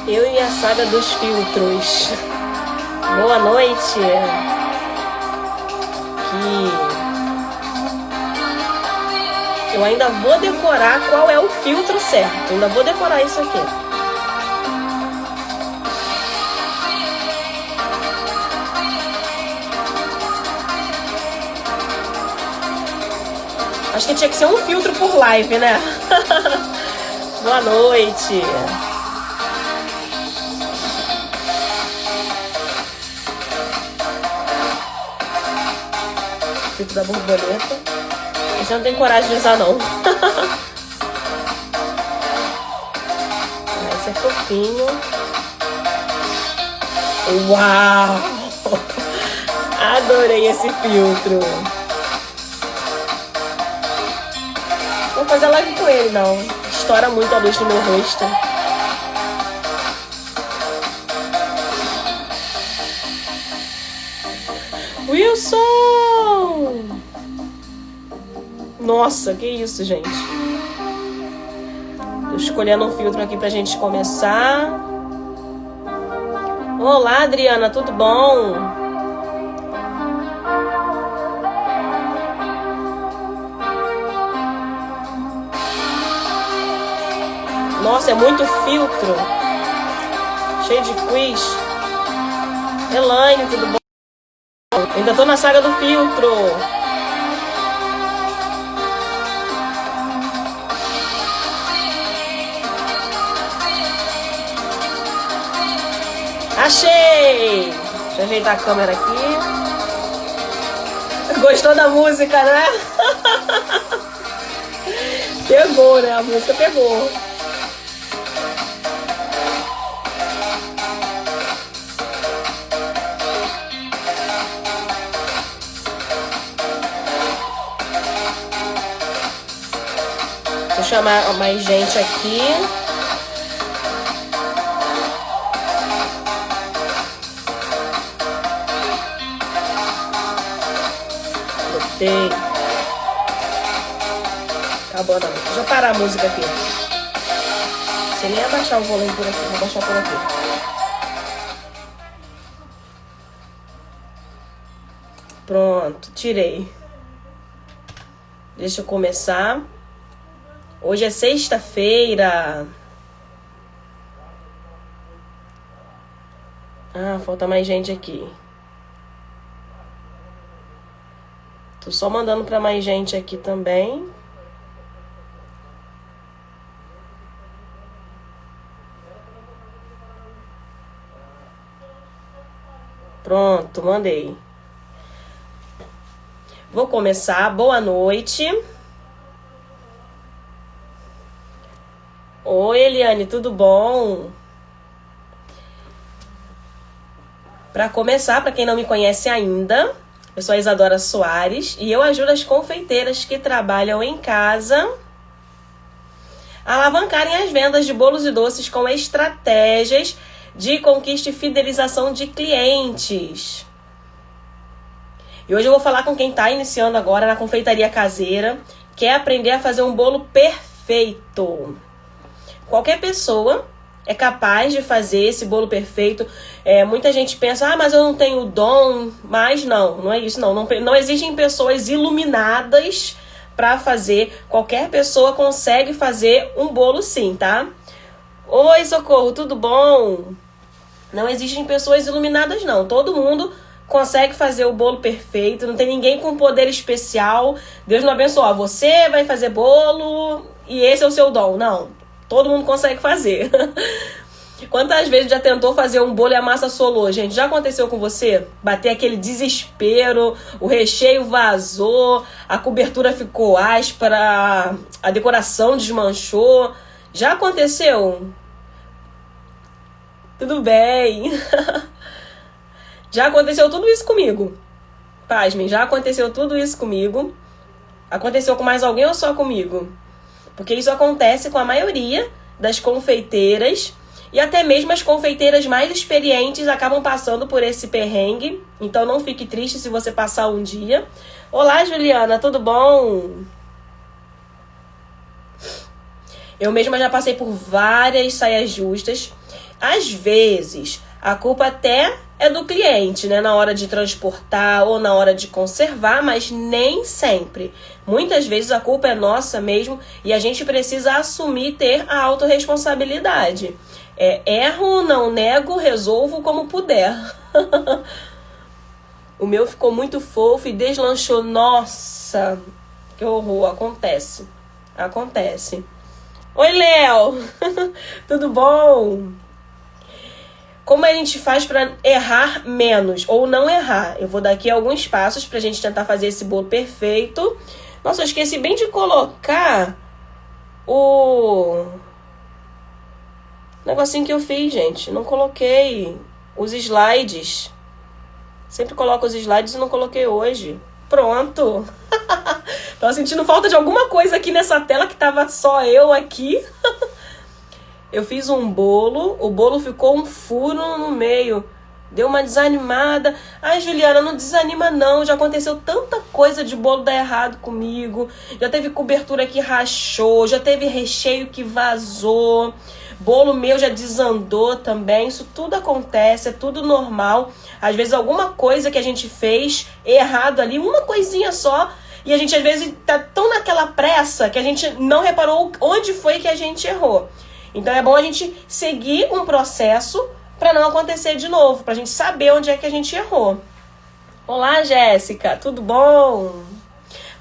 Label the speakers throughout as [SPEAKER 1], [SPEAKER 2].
[SPEAKER 1] Eu e a saga dos filtros. Boa noite. Eu ainda vou decorar qual é o filtro certo. Ainda vou decorar isso aqui. Acho que tinha que ser um filtro por live, né? Boa noite. Filtro da borboleta. Esse eu não tenho coragem de usar, não. Esse é fofinho. Uau! Adorei esse filtro. Vou fazer live com ele, não. Estoura muito a luz no meu rosto. Wilson! Nossa, que isso, gente. Tô escolhendo um filtro aqui pra gente começar. Olá, Adriana, tudo bom? Nossa, é muito filtro. Cheio de quiz. Elaine, tudo bom? Ainda tô na saga do filtro. Achei! Deixa eu ajeitar a câmera aqui. Gostou da música, né? Pegou, né? A música pegou. Deixa eu chamar mais gente aqui. Botei. Acabou, não. Deixa eu parar a música aqui. Você nem abaixar o volume por aqui. Vou abaixar por aqui. Pronto, tirei. Deixa eu começar. Hoje é sexta-feira. Ah, falta mais gente aqui. Tô só mandando pra mais gente aqui também. Pronto, mandei. Vou começar. Boa noite. Oi, Eliane, tudo bom? Para começar, para quem não me conhece ainda, eu sou a Isadora Soares e eu ajudo as confeiteiras que trabalham em casa a alavancarem as vendas de bolos e doces com estratégias de conquista e fidelização de clientes. E hoje eu vou falar com quem está iniciando agora na confeitaria caseira, quer aprender a fazer um bolo perfeito. Qualquer pessoa é capaz de fazer esse bolo perfeito. Muita gente pensa, mas eu não tenho dom. Mas não é isso. Não existem pessoas iluminadas para fazer. Qualquer pessoa consegue fazer um bolo sim, tá? Oi, Socorro, tudo bom? Não existem pessoas iluminadas, não. Todo mundo consegue fazer o bolo perfeito. Não tem ninguém com poder especial. Deus não abençoa. Você vai fazer bolo e esse é o seu dom. Não. Todo mundo consegue fazer. Quantas vezes já tentou fazer um bolo e a massa solou, gente? Já aconteceu com você? Bater aquele desespero, o recheio vazou, a cobertura ficou áspera, a decoração desmanchou. Já aconteceu? Tudo bem. Já aconteceu tudo isso comigo. Pasmem, já aconteceu tudo isso comigo. Aconteceu com mais alguém ou só comigo? Porque isso acontece com a maioria das confeiteiras e até mesmo as confeiteiras mais experientes acabam passando por esse perrengue. Então não fique triste se você passar um dia. Olá, Juliana, tudo bom? Eu mesma já passei por várias saias justas. Às vezes, a culpa até é do cliente, né? Na hora de transportar ou na hora de conservar, mas nem sempre. Muitas vezes a culpa é nossa mesmo e a gente precisa assumir, ter a autorresponsabilidade. Erro, não nego, resolvo como puder. O meu ficou muito fofo e deslanchou. Nossa, que horror. Acontece. Oi, Léo. Tudo bom? Como a gente faz para errar menos ou não errar? Eu vou dar aqui alguns passos pra gente tentar fazer esse bolo perfeito. Nossa, eu esqueci bem de colocar o negocinho que eu fiz, gente. Não coloquei os slides. Sempre coloco os slides e não coloquei hoje. Pronto. Tava sentindo falta de alguma coisa aqui nessa tela que tava só eu aqui. Eu fiz um bolo. O bolo ficou um furo no meio. Deu uma desanimada. Ai, Juliana, não desanima não. Já aconteceu tanta coisa de bolo dar errado comigo. Já teve cobertura que rachou. Já teve recheio que vazou. Bolo meu já desandou também. Isso tudo acontece, é tudo normal. Às vezes alguma coisa que a gente fez errado ali, uma coisinha só, e a gente às vezes tá tão naquela pressa que a gente não reparou onde foi que a gente errou. Então é bom a gente seguir um processo para não acontecer de novo, pra gente saber onde é que a gente errou. Olá, Jéssica, tudo bom?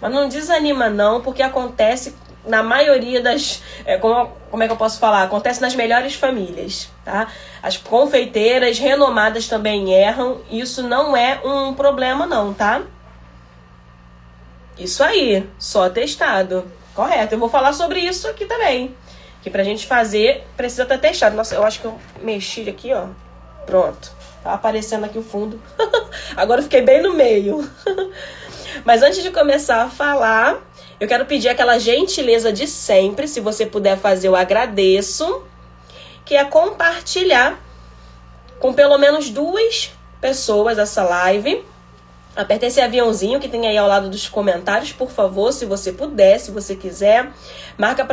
[SPEAKER 1] Mas não desanima não, porque acontece na maioria das... como é que eu posso falar? Acontece nas melhores famílias, tá? As confeiteiras renomadas também erram. Isso não é um problema não, tá? Isso aí, só testado. Correto, eu vou falar sobre isso aqui também. Que pra gente fazer, precisa estar testado. Nossa, eu acho que eu mexi aqui, ó. Pronto. Tá aparecendo aqui o fundo. Agora eu fiquei bem no meio. Mas antes de começar a falar... eu quero pedir aquela gentileza de sempre, se você puder fazer, eu agradeço, que é compartilhar com pelo menos 2 pessoas essa live. Aperta esse aviãozinho que tem aí ao lado dos comentários, por favor, se você puder, se você quiser. Marca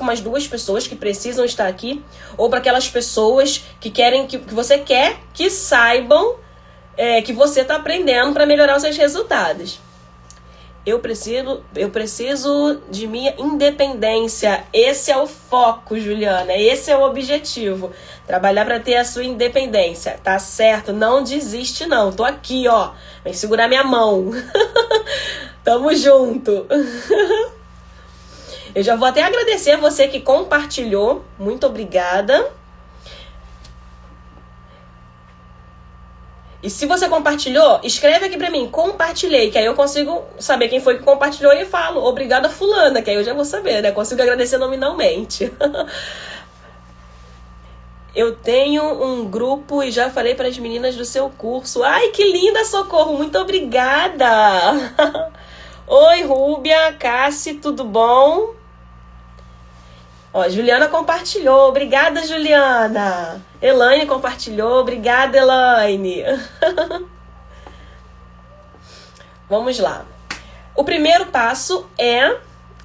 [SPEAKER 1] umas 2 pessoas que precisam estar aqui, ou para aquelas pessoas que querem que você quer que saibam que você está aprendendo para melhorar os seus resultados. Eu preciso de minha independência. Esse é o foco, Juliana. Esse é o objetivo. Trabalhar para ter a sua independência. Tá certo? Não desiste, não. Tô aqui, ó. Vem segurar minha mão. Tamo junto. Eu já vou até agradecer a você que compartilhou. Muito obrigada. E se você compartilhou, escreve aqui pra mim, compartilhei, que aí eu consigo saber quem foi que compartilhou e falo, obrigada fulana, que aí eu já vou saber, né? Consigo agradecer nominalmente. Eu tenho um grupo e já falei para as meninas do seu curso. Ai, que linda, Socorro, muito obrigada. Oi, Rúbia, Cassi, tudo bom? Ó, Juliana compartilhou, obrigada, Juliana. Elaine compartilhou, obrigada, Elaine. Vamos lá. O primeiro passo é...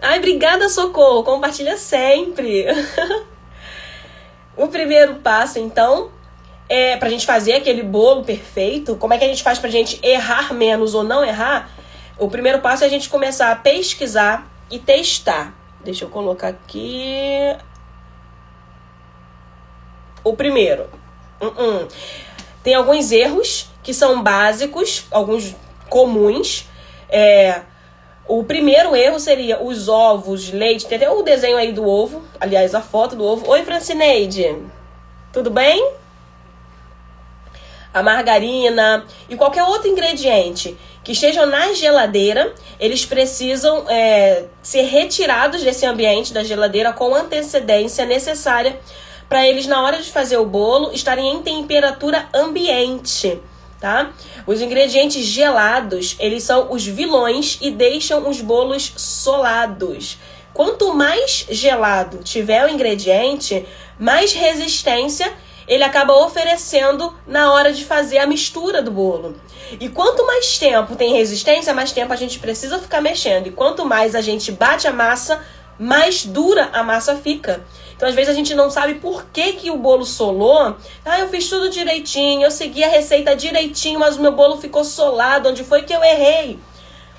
[SPEAKER 1] ai, obrigada, Socorro, compartilha sempre. O primeiro passo, então, é pra gente fazer aquele bolo perfeito. Como é que a gente faz pra gente errar menos ou não errar? O primeiro passo é a gente começar a pesquisar e testar. Deixa eu colocar aqui... o primeiro. Tem alguns erros que são básicos, alguns comuns. O primeiro erro seria os ovos, leite. Tem até o desenho aí do ovo. Aliás, a foto do ovo. Oi, Francineide. Tudo bem? A margarina e qualquer outro ingrediente que estejam na geladeira, eles precisam ser retirados desse ambiente da geladeira com antecedência necessária para eles, na hora de fazer o bolo, estarem em temperatura ambiente, tá? Os ingredientes gelados, eles são os vilões e deixam os bolos solados. Quanto mais gelado tiver o ingrediente, mais resistência ele acaba oferecendo na hora de fazer a mistura do bolo. E quanto mais tempo tem resistência, mais tempo a gente precisa ficar mexendo. E quanto mais a gente bate a massa, mais dura a massa fica. Então, às vezes, a gente não sabe por que o bolo solou. Ah, eu fiz tudo direitinho, eu segui a receita direitinho, mas o meu bolo ficou solado. Onde foi que eu errei?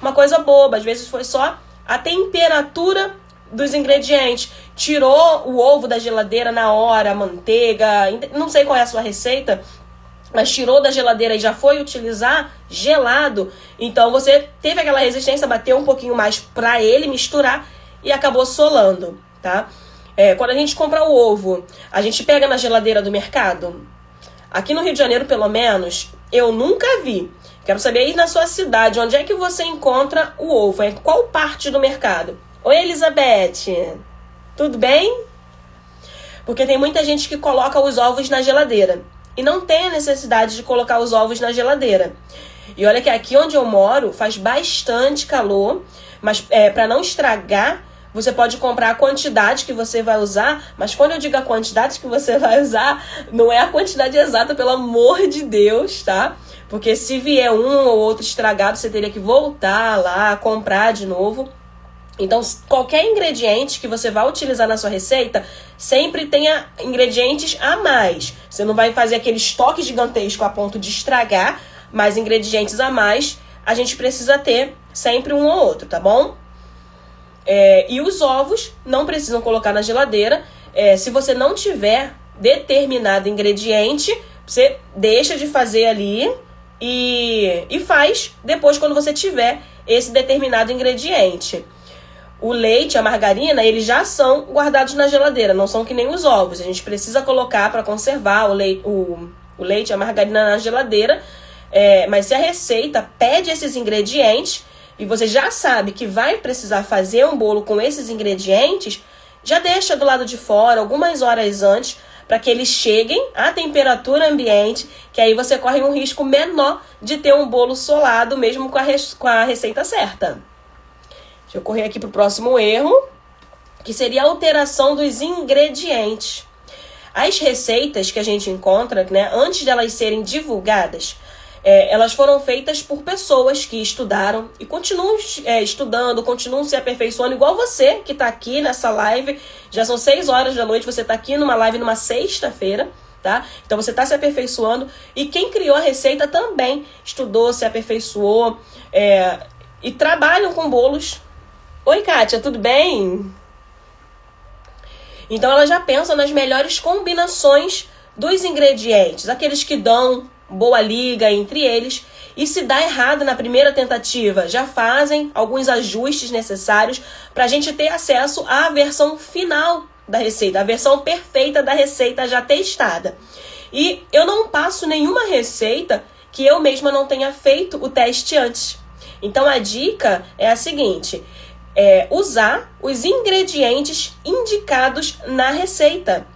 [SPEAKER 1] Uma coisa boba, às vezes foi só a temperatura dos ingredientes. Tirou o ovo da geladeira na hora, a manteiga, não sei qual é a sua receita, mas tirou da geladeira e já foi utilizar gelado. Então você teve aquela resistência, bateu um pouquinho mais para ele misturar e acabou solando, tá? Quando a gente compra o ovo, a gente pega na geladeira do mercado. Aqui no Rio de Janeiro, pelo menos, eu nunca vi. Quero saber aí na sua cidade, onde é que você encontra o ovo? Em qual parte do mercado? Oi, Elizabeth. Tudo bem? Porque tem muita gente que coloca os ovos na geladeira. E não tem a necessidade de colocar os ovos na geladeira. E olha que aqui onde eu moro faz bastante calor. Mas para não estragar, você pode comprar a quantidade que você vai usar. Mas quando eu digo a quantidade que você vai usar, não é a quantidade exata, pelo amor de Deus, tá? Porque se vier um ou outro estragado, você teria que voltar lá, comprar de novo. Então, qualquer ingrediente que você vai utilizar na sua receita, sempre tenha ingredientes a mais. Você não vai fazer aquele estoque gigantesco a ponto de estragar, mas ingredientes a mais, a gente precisa ter sempre um ou outro, tá bom? E os ovos não precisam colocar na geladeira. Se você não tiver determinado ingrediente, você deixa de fazer ali e faz depois quando você tiver esse determinado ingrediente. O leite, a margarina, eles já são guardados na geladeira, não são que nem os ovos. A gente precisa colocar para conservar o leite, a margarina na geladeira. Mas se a receita pede esses ingredientes e você já sabe que vai precisar fazer um bolo com esses ingredientes, já deixa do lado de fora algumas horas antes para que eles cheguem à temperatura ambiente, que aí você corre um risco menor de ter um bolo solado mesmo com a receita certa. Deixa eu correr aqui para o próximo erro, que seria a alteração dos ingredientes. As receitas que a gente encontra, né, antes de elas serem divulgadas, elas foram feitas por pessoas que estudaram e continuam estudando, continuam se aperfeiçoando, igual você que está aqui nessa live. Já são 6 horas da noite, você está aqui numa live numa sexta-feira, tá? Então você está se aperfeiçoando. E quem criou a receita também estudou, se aperfeiçoou e trabalham com bolos. Oi, Kátia, tudo bem? Então ela já pensa nas melhores combinações dos ingredientes, aqueles que dão boa liga entre eles. E se dá errado na primeira tentativa, já fazem alguns ajustes necessários para a gente ter acesso à versão final da receita, a versão perfeita da receita já testada. E eu não passo nenhuma receita que eu mesma não tenha feito o teste antes. Então a dica é a seguinte: usar os ingredientes indicados na receita.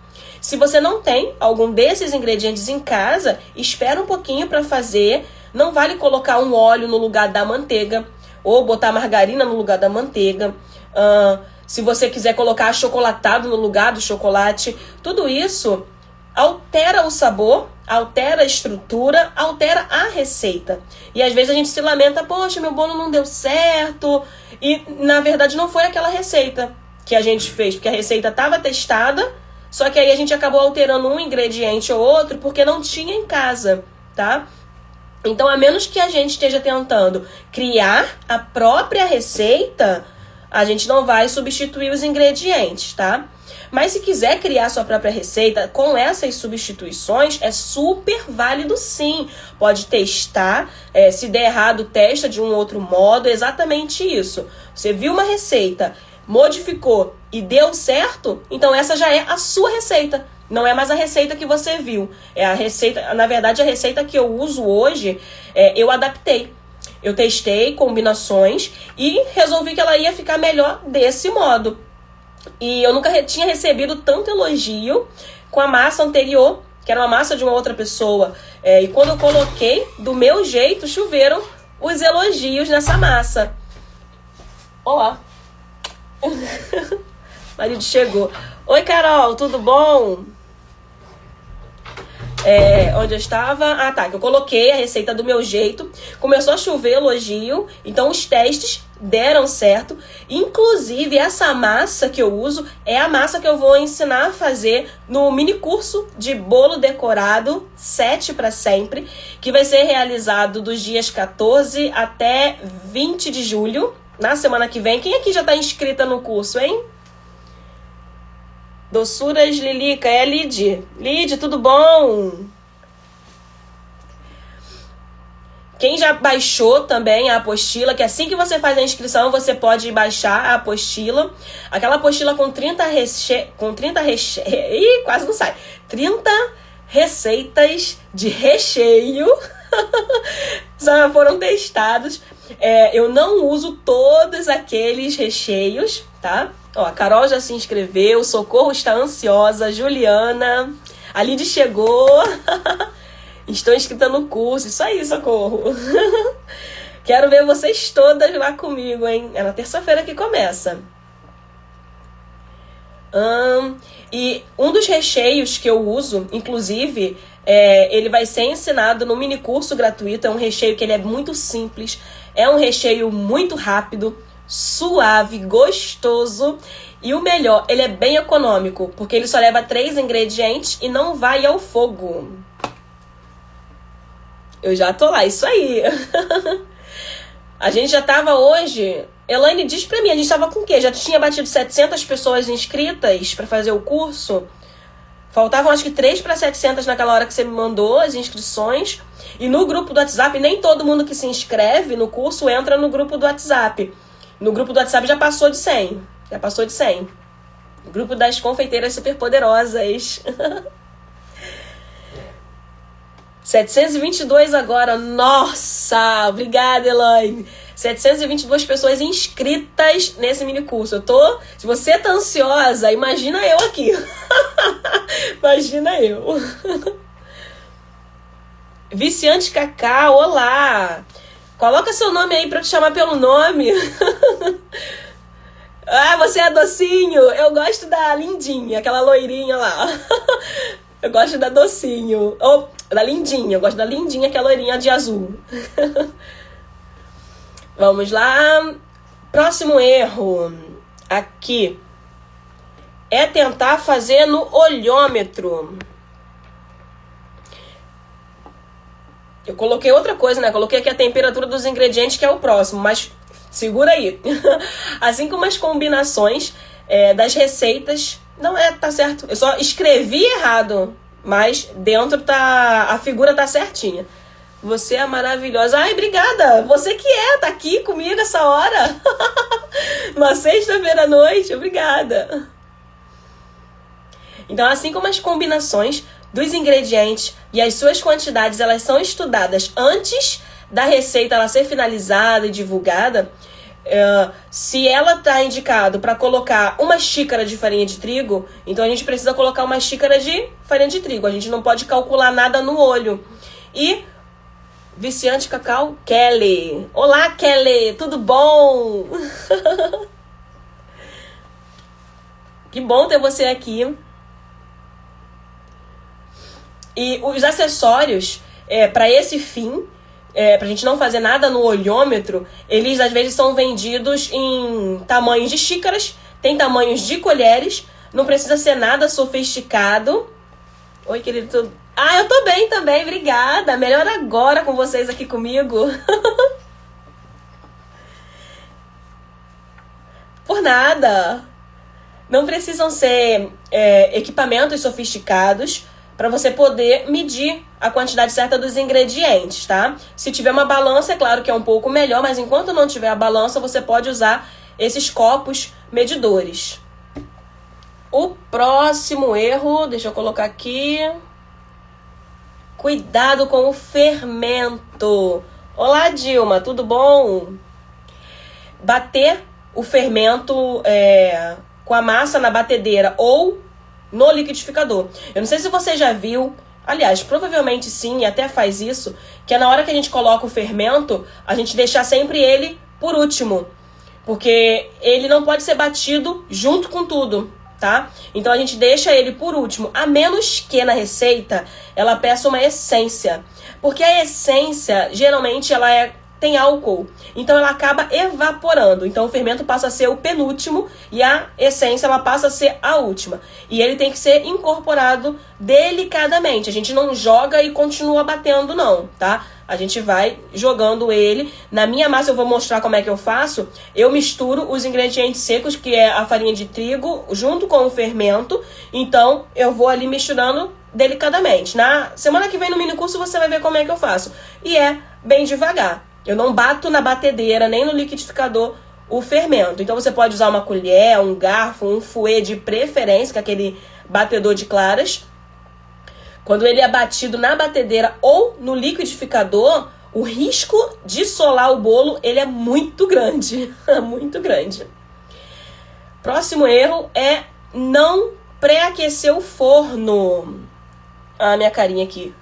[SPEAKER 1] Se você não tem algum desses ingredientes em casa, espera um pouquinho para fazer. Não vale colocar um óleo no lugar da manteiga ou botar margarina no lugar da manteiga. Se você quiser colocar achocolatado no lugar do chocolate, tudo isso altera o sabor, altera a estrutura, altera a receita. E às vezes a gente se lamenta: poxa, meu bolo não deu certo. E na verdade não foi aquela receita que a gente fez, porque a receita estava testada, só que aí a gente acabou alterando um ingrediente ou outro porque não tinha em casa, tá? Então, a menos que a gente esteja tentando criar a própria receita, a gente não vai substituir os ingredientes, tá? Mas se quiser criar sua própria receita com essas substituições, é super válido sim. Pode testar, se der errado, testa de um outro modo, exatamente isso. Você viu uma receita, modificou e deu certo, então essa já é a sua receita. Não é mais a receita que você viu. É a receita, na verdade, a receita que eu uso hoje, eu adaptei. Eu testei combinações e resolvi que ela ia ficar melhor desse modo. E eu nunca tinha recebido tanto elogio com a massa anterior, que era uma massa de uma outra pessoa. E quando eu coloquei do meu jeito, choveram os elogios nessa massa. Olá. Marido chegou. Oi, Carol, tudo bom? Onde eu estava? Ah, tá, que eu coloquei a receita do meu jeito. Começou a chover elogio. Então os testes deram certo. Inclusive, essa massa que eu uso é a massa que eu vou ensinar a fazer no mini curso de bolo decorado 7 para sempre, que vai ser realizado dos dias 14 até 20 de julho, na semana que vem. Quem aqui já está inscrita no curso, hein? Doçuras Lilica, é a Lid. Lid, tudo bom? Quem já baixou também a apostila, que assim que você faz a inscrição, você pode baixar a apostila. Aquela apostila com 30 Ih, quase não sai. 30 receitas de recheio. Já foram testados. Eu não uso todos aqueles recheios, tá? Ó, a Carol já se inscreveu, Socorro está ansiosa, Juliana, a Lid chegou. Estou inscrita no curso, isso aí, Socorro. Quero ver vocês todas lá comigo, hein? É na terça-feira que começa. E um dos recheios que eu uso, inclusive, ele vai ser ensinado no mini curso gratuito. É um recheio que ele é muito simples, é um recheio muito rápido, suave, gostoso. E o melhor, ele é bem econômico, porque ele só leva 3 ingredientes e não vai ao fogo. Eu já tô lá, isso aí. A gente já tava hoje... Elaine, diz pra mim, a gente tava com o quê? Já tinha batido 700 pessoas inscritas pra fazer o curso? Faltavam acho que 3 para 700 naquela hora que você me mandou as inscrições. E no grupo do WhatsApp, nem todo mundo que se inscreve no curso entra no grupo do WhatsApp. No grupo do WhatsApp já passou de 100. Já passou de 100. O grupo das confeiteiras superpoderosas. 722 agora. Nossa, obrigada, Elaine. 722 pessoas inscritas nesse mini curso. Se você tá ansiosa, imagina eu aqui. Imagina eu. Viciante Cacá, olá. Coloca seu nome aí pra eu te chamar pelo nome. Ah, você é docinho. Eu gosto da lindinha, aquela loirinha lá. Eu gosto da docinho. Ou da lindinha. Eu gosto da lindinha, que é a loirinha de azul. Vamos lá. Próximo erro. Aqui. É tentar fazer no olhômetro. Eu coloquei outra coisa, né? Coloquei aqui a temperatura dos ingredientes, que é o próximo. Mas segura aí. Assim como as combinações das receitas... Não tá certo. Eu só escrevi errado. Mas dentro a figura tá certinha. Você é maravilhosa. Ai, obrigada. Você que tá aqui comigo essa hora. Uma sexta-feira à noite. Obrigada. Então, assim como as combinações dos ingredientes e as suas quantidades, elas são estudadas antes da receita ela ser finalizada e divulgada. Se ela está indicado para colocar 1 xícara de farinha de trigo, então a gente precisa colocar 1 xícara de farinha de trigo. A gente não pode calcular nada no olho. E Viciante Cacau, Kelly. Olá, Kelly, tudo bom? Que bom ter você aqui. E os acessórios, para esse fim, pra gente não fazer nada no olhômetro, eles às vezes são vendidos em tamanhos de xícaras, tem tamanhos de colheres, não precisa ser nada sofisticado. Oi, querido. Ah, eu tô bem também, obrigada. Melhor agora com vocês aqui comigo. Por nada. Não precisam ser equipamentos sofisticados para você poder medir a quantidade certa dos ingredientes, tá? Se tiver uma balança, é claro que é um pouco melhor, mas enquanto não tiver a balança, você pode usar esses copos medidores. O próximo erro, deixa eu colocar aqui. Cuidado com o fermento. Olá, Dilma, tudo bom? Bater o fermento com a massa na batedeira ou no liquidificador. Eu não sei se você já viu, aliás, provavelmente sim, e até faz isso, que é na hora que a gente coloca o fermento, a gente deixar sempre ele por último, porque ele não pode ser batido junto com tudo, tá? Então a gente deixa ele por último, a menos que na receita ela peça uma essência, porque a essência, geralmente, ela é tem álcool. Então ela acaba evaporando. Então o fermento passa a ser o penúltimo e a essência ela passa a ser a última. E ele tem que ser incorporado delicadamente. A gente não joga e continua batendo não, tá? A gente vai jogando ele. Na minha massa eu vou mostrar como é que eu faço. Eu misturo os ingredientes secos, que é a farinha de trigo, junto com o fermento. Então eu vou ali misturando delicadamente. Na semana que vem no mini curso você vai ver como é que eu faço. E é bem devagar. Eu não bato na batedeira, nem no liquidificador o fermento. Então você pode usar uma colher, um garfo, um fouet de preferência, que é aquele batedor de claras. Quando ele é batido na batedeira ou no liquidificador, o risco de solar o bolo, ele é muito grande. Muito grande. Próximo erro é não pré-aquecer o forno. Ah, minha carinha aqui.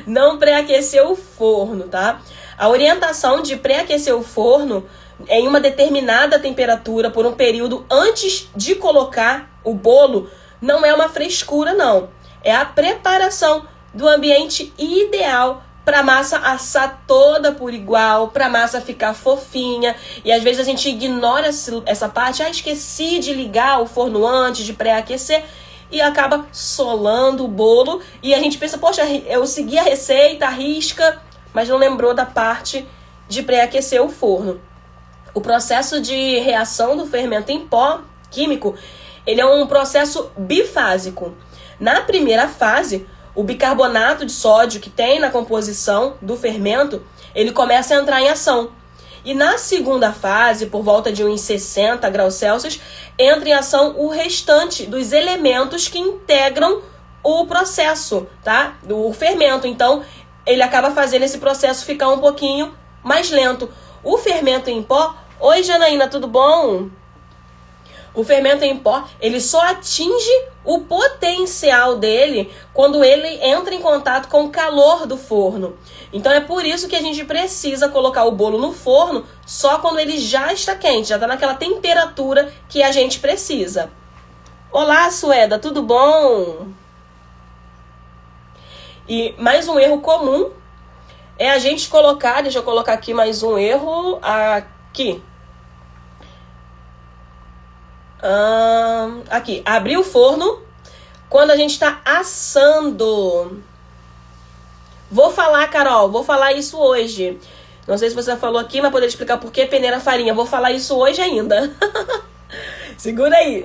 [SPEAKER 1] Não pré-aquecer o forno, tá? A orientação de pré-aquecer o forno em uma determinada temperatura por um período antes de colocar o bolo não é uma frescura, não. É a preparação do ambiente ideal para a massa assar toda por igual, para a massa ficar fofinha. E às vezes a gente ignora essa parte. Ah, esqueci de ligar o forno antes de pré-aquecer. E acaba solando o bolo. E a gente pensa, poxa, eu segui a receita, a risca, mas não lembrou da parte de pré-aquecer o forno. O processo de reação do fermento em pó químico, ele é um processo bifásico. Na primeira fase, o bicarbonato de sódio que tem na composição do fermento, ele começa a entrar em ação. E na segunda fase, por volta de uns 60 graus Celsius, entra em ação o restante dos elementos que integram o processo, tá? Do fermento. Então, ele acaba fazendo esse processo ficar um pouquinho mais lento. O fermento em pó... Oi, Janaína, tudo bom? O fermento em pó, ele só atinge o potencial dele quando ele entra em contato com o calor do forno. Então é por isso que a gente precisa colocar o bolo no forno só quando ele já está quente, já está naquela temperatura que a gente precisa. Olá, Sueda, tudo bom? E mais um erro comum é a gente colocar, deixa eu colocar aqui mais um erro, aqui. Aqui, abrir o forno quando a gente está assando. Vou falar, Carol, vou falar isso hoje. Não sei se você falou aqui, mas poder explicar por que peneira a farinha. Vou falar isso hoje ainda. Segura aí.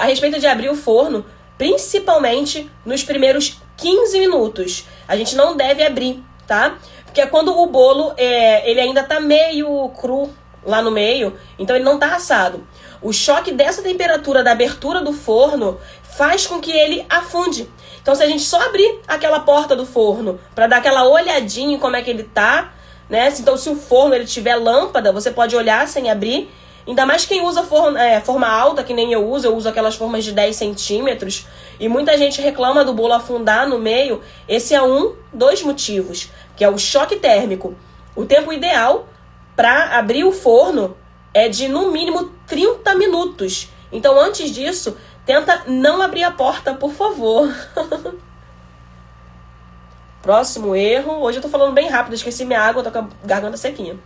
[SPEAKER 1] A respeito de abrir o forno, principalmente nos primeiros 15 minutos. A gente não deve abrir, tá? Porque é quando o bolo ele ainda tá meio cru lá no meio, então ele não tá assado. O choque dessa temperatura da abertura do forno faz com que ele afunde. Então, se a gente só abrir aquela porta do forno para dar aquela olhadinha em como é que ele tá, né? Então, se o forno ele tiver lâmpada, você pode olhar sem abrir. Ainda mais quem usa forma alta, que nem eu uso aquelas formas de 10 centímetros. E muita gente reclama do bolo afundar no meio. Esse é dos motivos, que é o choque térmico. O tempo ideal para abrir o forno é de, no mínimo, 30 minutos. Então, antes disso, tenta não abrir a porta, por favor. Próximo erro. Hoje eu tô falando bem rápido, esqueci minha água, tô com a garganta sequinha.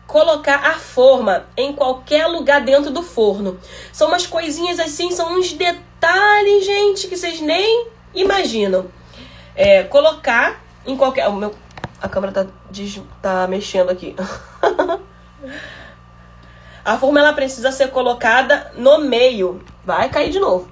[SPEAKER 1] Colocar a forma em qualquer lugar dentro do forno. São umas coisinhas assim, são uns detalhes, gente, que vocês nem imaginam. Colocar em qualquer... A câmera tá mexendo aqui. A forma ela precisa ser colocada no meio. Vai cair de novo.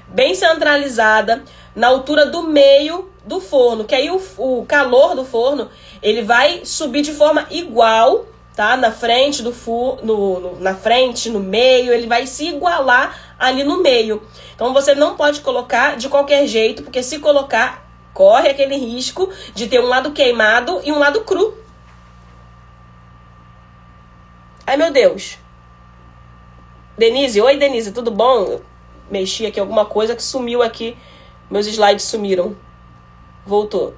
[SPEAKER 1] Bem centralizada, na altura do meio do forno. Que aí o calor do forno, ele vai subir de forma igual, tá? Na frente do forno, na frente, no meio, ele vai se igualar ali no meio. Então você não pode colocar de qualquer jeito, porque se colocar, corre aquele risco de ter um lado queimado e um lado cru. Ai, meu Deus. Denise, oi Denise, tudo bom? Eu mexi aqui alguma coisa que sumiu aqui. Meus slides sumiram. Voltou.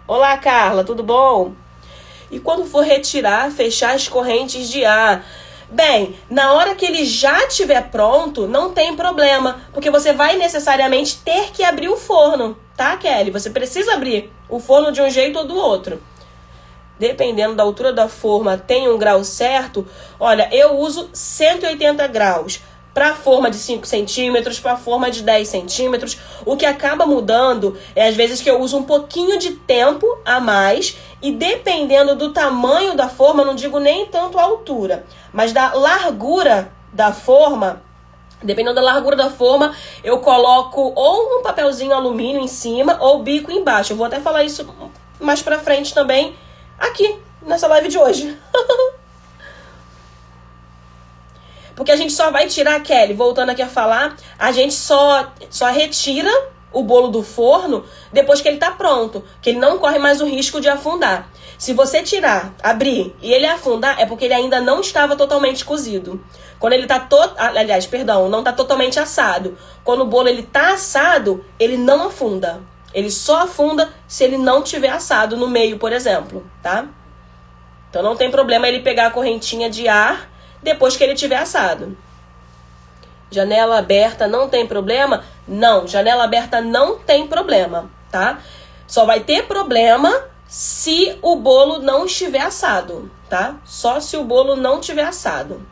[SPEAKER 1] Olá, Carla, tudo bom? E quando for retirar, fechar as correntes de ar. Bem, na hora que ele já estiver pronto, não tem problema, porque você vai necessariamente ter que abrir o forno, tá, Kelly? Você precisa abrir o forno de um jeito ou do outro. Dependendo da altura da forma, tem um grau certo. Olha, eu uso 180 graus para a forma de 5 centímetros, para a forma de 10 centímetros. O que acaba mudando é às vezes que eu uso um pouquinho de tempo a mais e dependendo do tamanho da forma, não digo nem tanto a altura, mas da largura da forma, dependendo da largura da forma, eu coloco ou um papelzinho alumínio em cima ou bico embaixo. Eu vou até falar isso mais pra frente também aqui nessa live de hoje. Porque a gente só vai tirar, Kelly, voltando aqui a falar, a gente só retira o bolo do forno depois que ele tá pronto, que ele não corre mais o risco de afundar. Se você tirar, abrir e ele afundar, é porque ele ainda não estava totalmente cozido. Quando ele tá não tá totalmente assado. Quando o bolo ele tá assado, ele não afunda. Ele só afunda se ele não tiver assado no meio, por exemplo, tá? Então não tem problema ele pegar a correntinha de ar depois que ele tiver assado. Janela aberta não tem problema? Não, janela aberta não tem problema, tá? Só vai ter problema se o bolo não estiver assado, tá? Só se o bolo não estiver assado.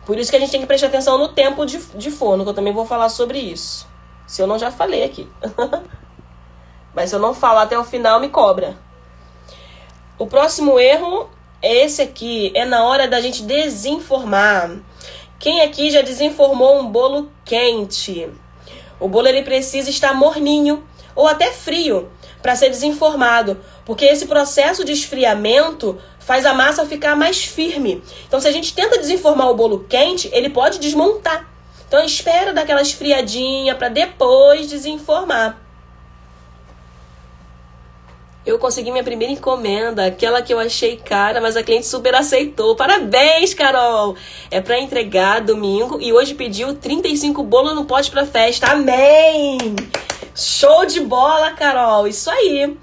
[SPEAKER 1] Por isso que a gente tem que prestar atenção no tempo de forno, que eu também vou falar sobre isso. Se eu não já falei aqui. Mas se eu não falar até o final, me cobra. O próximo erro é esse aqui. É na hora da gente desenformar. Quem aqui já desenformou um bolo quente? O bolo ele precisa estar morninho ou até frio para ser desenformado. Porque esse processo de esfriamento faz a massa ficar mais firme. Então se a gente tenta desenformar o bolo quente, ele pode desmontar. Então espera dar aquela esfriadinha para depois desenformar. Eu consegui minha primeira encomenda, aquela que eu achei cara, mas a cliente super aceitou. Parabéns, Carol! É para entregar domingo e hoje pediu 35 bolos no pote para festa. Amém! Show de bola, Carol! Isso aí!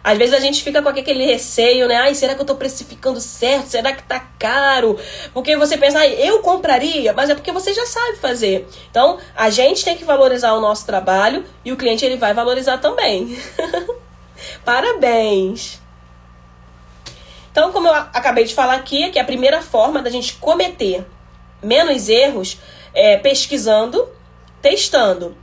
[SPEAKER 1] Às vezes a gente fica com aquele receio, né? Ai, será que eu tô precificando certo? Será que tá caro? Porque você pensa, ai, eu compraria, mas é porque você já sabe fazer. Então, a gente tem que valorizar o nosso trabalho e o cliente ele vai valorizar também. Parabéns! Então, como eu acabei de falar aqui, que a primeira forma da gente cometer menos erros é pesquisando, testando.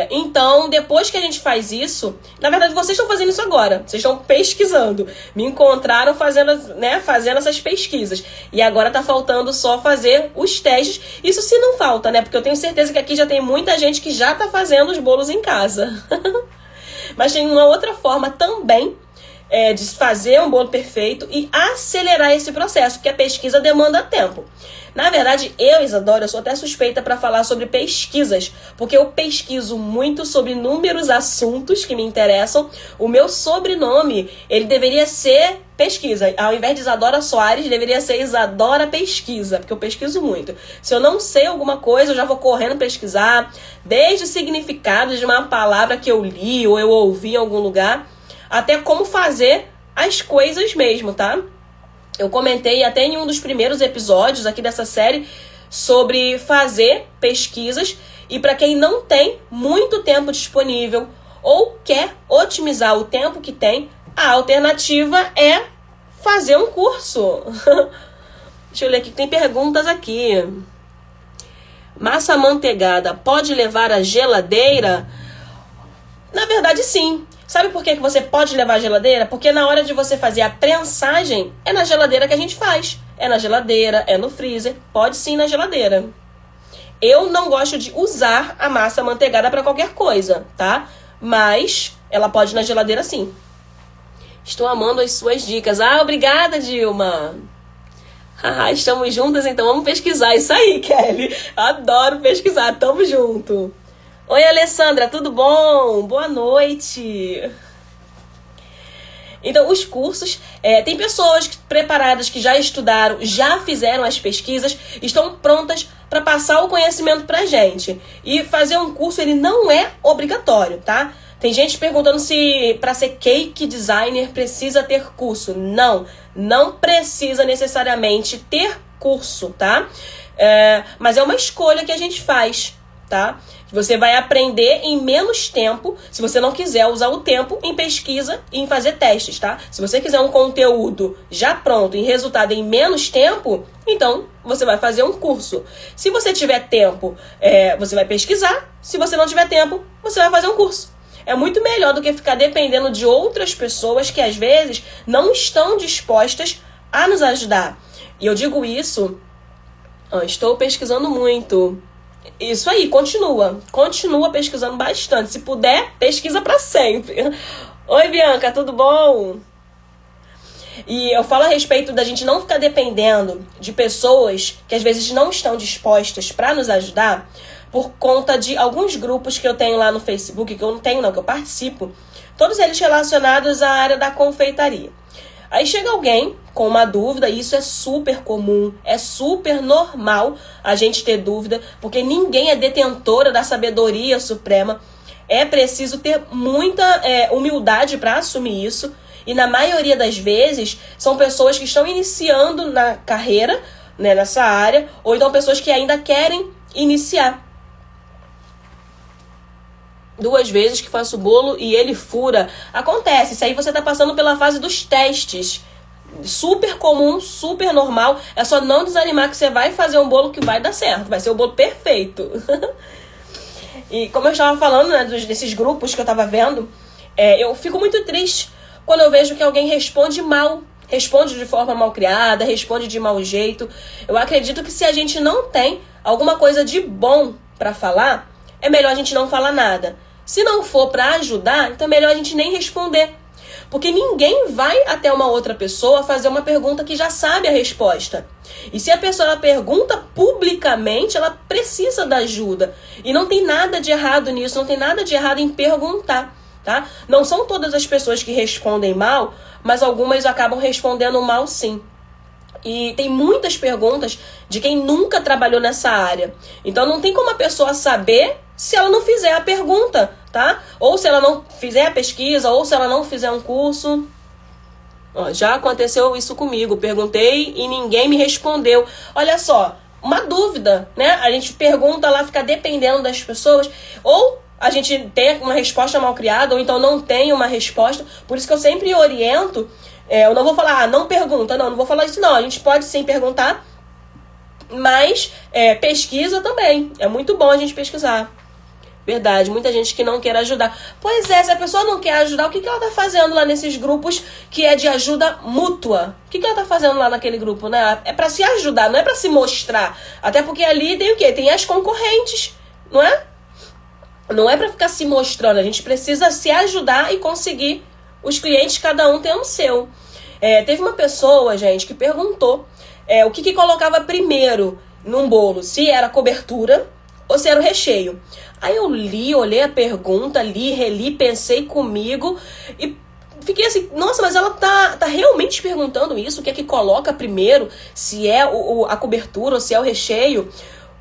[SPEAKER 1] Então, depois que a gente faz isso, na verdade vocês estão fazendo isso agora, vocês estão pesquisando, me encontraram fazendo essas pesquisas, e agora tá faltando só fazer os testes, isso se não falta, né, porque eu tenho certeza que aqui já tem muita gente que já tá fazendo os bolos em casa. Mas tem uma outra forma também de fazer um bolo perfeito e acelerar esse processo, porque a pesquisa demanda tempo. Na verdade, eu, Isadora, sou até suspeita para falar sobre pesquisas, porque eu pesquiso muito sobre inúmeros assuntos que me interessam. O meu sobrenome, ele deveria ser pesquisa. Ao invés de Isadora Soares, deveria ser Isadora Pesquisa, porque eu pesquiso muito. Se eu não sei alguma coisa, eu já vou correndo pesquisar, desde o significado de uma palavra que eu li ou eu ouvi em algum lugar, até como fazer as coisas mesmo, tá? Eu comentei até em um dos primeiros episódios aqui dessa série sobre fazer pesquisas, e para quem não tem muito tempo disponível ou quer otimizar o tempo que tem, a alternativa é fazer um curso. Deixa eu ler aqui, tem perguntas aqui. Massa amanteigada pode levar à geladeira? Na verdade, sim. Sabe por que você pode levar à geladeira? Porque na hora de você fazer a prensagem, é na geladeira que a gente faz. É na geladeira, é no freezer. Pode sim na geladeira. Eu não gosto de usar a massa amanteigada para qualquer coisa, tá? Mas ela pode ir na geladeira sim. Estou amando as suas dicas. Ah, obrigada, Dilma. Ah, estamos juntas, então vamos pesquisar. Isso aí, Kelly. Adoro pesquisar. Tamo junto. Oi, Alessandra, tudo bom? Boa noite. Então, os cursos, tem pessoas preparadas que já estudaram, já fizeram as pesquisas, estão prontas para passar o conhecimento pra gente. E fazer um curso, ele não é obrigatório, tá? Tem gente perguntando se para ser cake designer precisa ter curso. Não, não precisa necessariamente ter curso, tá? Mas é uma escolha que a gente faz, tá? Você vai aprender em menos tempo, se você não quiser usar o tempo em pesquisa e em fazer testes, tá? Se você quiser um conteúdo já pronto, em resultado em menos tempo, então você vai fazer um curso. Se você tiver tempo, você vai pesquisar. Se você não tiver tempo, você vai fazer um curso. É muito melhor do que ficar dependendo de outras pessoas que às vezes não estão dispostas a nos ajudar. E eu digo isso, estou pesquisando muito. Isso aí, continua pesquisando bastante. Se puder, pesquisa pra sempre. Oi, Bianca, tudo bom? E eu falo a respeito da gente não ficar dependendo de pessoas que às vezes não estão dispostas para nos ajudar, por conta de alguns grupos que eu tenho lá no Facebook, que eu não tenho não, que eu participo, todos eles relacionados à área da confeitaria. Aí chega alguém com uma dúvida, e isso é super comum, é super normal a gente ter dúvida, porque ninguém é detentora da sabedoria suprema. É preciso ter muita humildade para assumir isso, e na maioria das vezes são pessoas que estão iniciando na carreira, né, nessa área, ou então pessoas que ainda querem iniciar. 2 vezes que faço o bolo e ele fura. Acontece, isso aí você tá passando pela fase dos testes. Super comum, super normal. É só não desanimar que você vai fazer um bolo que vai dar certo. Vai ser o bolo perfeito. E como eu estava falando, né, desses grupos que eu tava vendo, eu fico muito triste quando eu vejo que alguém responde mal. Responde de forma mal criada, responde de mau jeito. Eu acredito que se a gente não tem alguma coisa de bom pra falar, é melhor a gente não falar nada. Se não for para ajudar, então é melhor a gente nem responder. Porque ninguém vai até uma outra pessoa fazer uma pergunta que já sabe a resposta. E se a pessoa ela pergunta publicamente, ela precisa da ajuda. E não tem nada de errado nisso, não tem nada de errado em perguntar, tá? Não são todas as pessoas que respondem mal, mas algumas acabam respondendo mal sim. E tem muitas perguntas de quem nunca trabalhou nessa área. Então não tem como a pessoa saber se ela não fizer a pergunta, tá? Ou se ela não fizer a pesquisa, ou se ela não fizer um curso. Já aconteceu isso comigo. Perguntei e ninguém me respondeu. Olha só, uma dúvida, né? A gente pergunta lá, fica dependendo das pessoas. Ou a gente tem uma resposta mal criada, ou então não tem uma resposta. Por isso que eu sempre oriento. Eu não vou falar, não pergunta, não vou falar isso não. A gente pode sim perguntar, mas pesquisa também. É muito bom a gente pesquisar. Verdade, muita gente que não quer ajudar. Pois é, se a pessoa não quer ajudar, o que ela tá fazendo lá nesses grupos que é de ajuda mútua? O que ela tá fazendo lá naquele grupo, né? É pra se ajudar, não é pra se mostrar. Até porque ali tem o quê? Tem as concorrentes, não é? Não é pra ficar se mostrando, a gente precisa se ajudar e conseguir os clientes, cada um tem o seu. Teve uma pessoa, gente, que perguntou o que colocava primeiro num bolo, se era a cobertura ou se era o recheio. Aí eu olhei a pergunta, reli, pensei comigo e fiquei assim, nossa, mas ela tá realmente perguntando isso, o que é que coloca primeiro, se é a cobertura ou se é o recheio.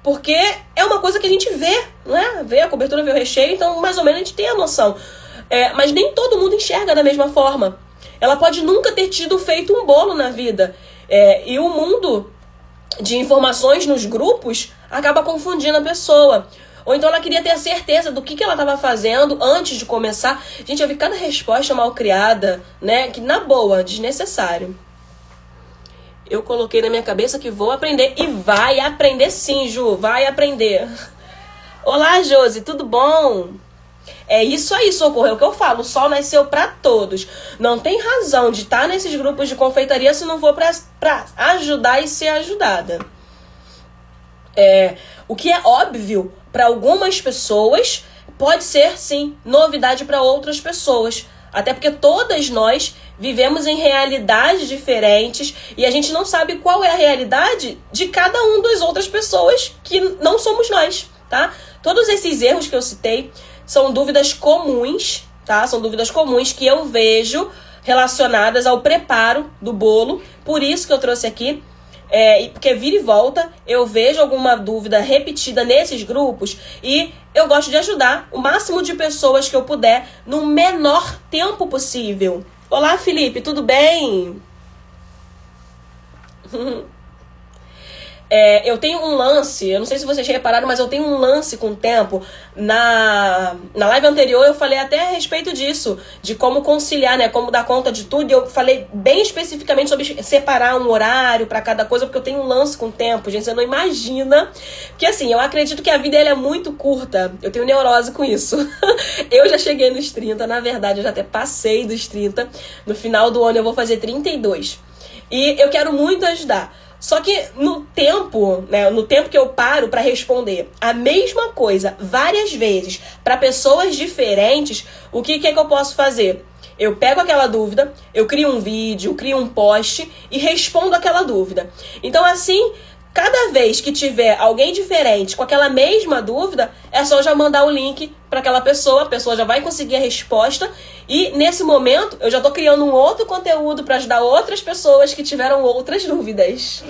[SPEAKER 1] Porque é uma coisa que a gente vê, né? Vê a cobertura, vê o recheio, então mais ou menos a gente tem a noção. Mas nem todo mundo enxerga da mesma forma. Ela pode nunca ter feito um bolo na vida. E o mundo de informações nos grupos acaba confundindo a pessoa. Ou então ela queria ter a certeza do que ela estava fazendo antes de começar. Gente, eu vi cada resposta mal criada, né? Que na boa, desnecessário. Eu coloquei na minha cabeça que vou aprender. E vai aprender sim, Ju. Vai aprender. Olá, Josi. Tudo bom? É isso aí, Socorro. É o que eu falo. O sol nasceu para todos. Não tem razão de estar nesses grupos de confeitaria se não for para ajudar e ser ajudada. O que é óbvio para algumas pessoas pode ser, sim, novidade para outras pessoas. Até porque todas nós vivemos em realidades diferentes e a gente não sabe qual é a realidade de cada uma das outras pessoas que não somos nós, tá? Todos esses erros que eu citei são dúvidas comuns, tá? São dúvidas comuns que eu vejo relacionadas ao preparo do bolo. Por isso que eu trouxe aqui. Porque vira e volta, eu vejo alguma dúvida repetida nesses grupos e eu gosto de ajudar o máximo de pessoas que eu puder no menor tempo possível. Olá, Felipe, tudo bem? Eu tenho um lance, eu não sei se vocês repararam, mas eu tenho um lance com o tempo. Na live anterior eu falei até a respeito disso, de como conciliar, né, como dar conta de tudo. E eu falei bem especificamente sobre separar um horário pra cada coisa, porque eu tenho um lance com o tempo, gente, você não imagina. Porque assim, eu acredito que a vida ela é muito curta, eu tenho neurose com isso. Eu já cheguei nos 30, na verdade eu já até passei dos 30. No final do ano eu vou fazer 32. E eu quero muito ajudar. Só que no tempo, né, no tempo que eu paro para responder a mesma coisa várias vezes para pessoas diferentes, o que é que eu posso fazer? Eu pego aquela dúvida, eu crio um vídeo, crio um post e respondo aquela dúvida. Então assim, cada vez que tiver alguém diferente com aquela mesma dúvida, é só já mandar o link para aquela pessoa, a pessoa já vai conseguir a resposta e nesse momento eu já tô criando um outro conteúdo para ajudar outras pessoas que tiveram outras dúvidas.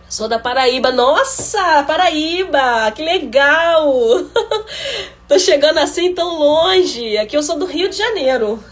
[SPEAKER 1] Sou da Paraíba. Nossa, Paraíba, que legal! Tô chegando assim tão longe. Aqui eu sou do Rio de Janeiro.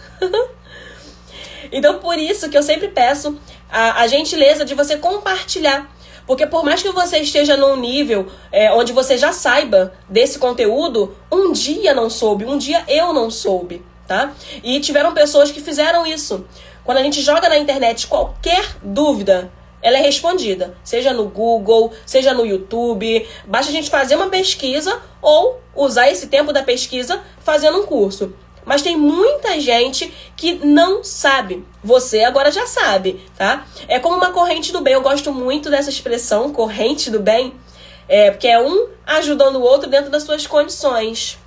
[SPEAKER 1] Então por isso que eu sempre peço a gentileza de você compartilhar. Porque por mais que você esteja num nível onde você já saiba desse conteúdo, um dia não soube, um dia eu não soube, tá? E tiveram pessoas que fizeram isso. Quando a gente joga na internet qualquer dúvida, ela é respondida. Seja no Google, seja no YouTube. Basta a gente fazer uma pesquisa ou usar esse tempo da pesquisa fazendo um curso. Mas tem muita gente que não sabe. Você agora já sabe, tá? É como uma corrente do bem. Eu gosto muito dessa expressão, corrente do bem. Porque é um ajudando o outro dentro das suas condições.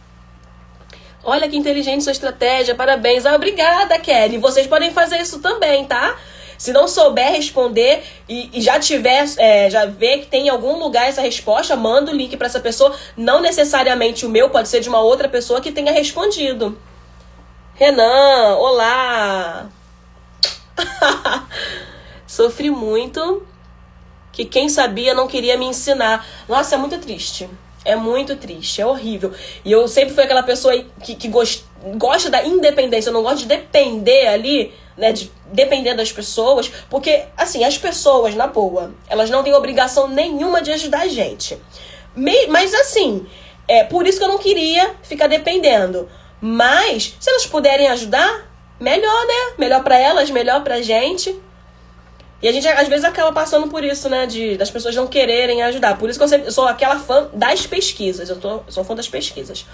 [SPEAKER 1] Olha que inteligente sua estratégia, parabéns. Obrigada, Kelly. Vocês podem fazer isso também, tá? Se não souber responder e já tiver, já vê que tem em algum lugar essa resposta, manda o link para essa pessoa. Não necessariamente o meu, pode ser de uma outra pessoa que tenha respondido. Renan, olá! Sofri muito que quem sabia não queria me ensinar. Nossa, é muito triste. É muito triste, é horrível. E eu sempre fui aquela pessoa que gosta da independência. Eu não gosto de depender ali, né? De depender das pessoas. Porque, assim, as pessoas, na boa, elas não têm obrigação nenhuma de ajudar a gente. Mas, assim, por isso que eu não queria ficar dependendo. Mas, se elas puderem ajudar, melhor, né? Melhor pra elas, melhor pra gente. E a gente, às vezes, acaba passando por isso, né? Das pessoas não quererem ajudar. Por isso que eu sou aquela fã das pesquisas. Eu sou fã das pesquisas.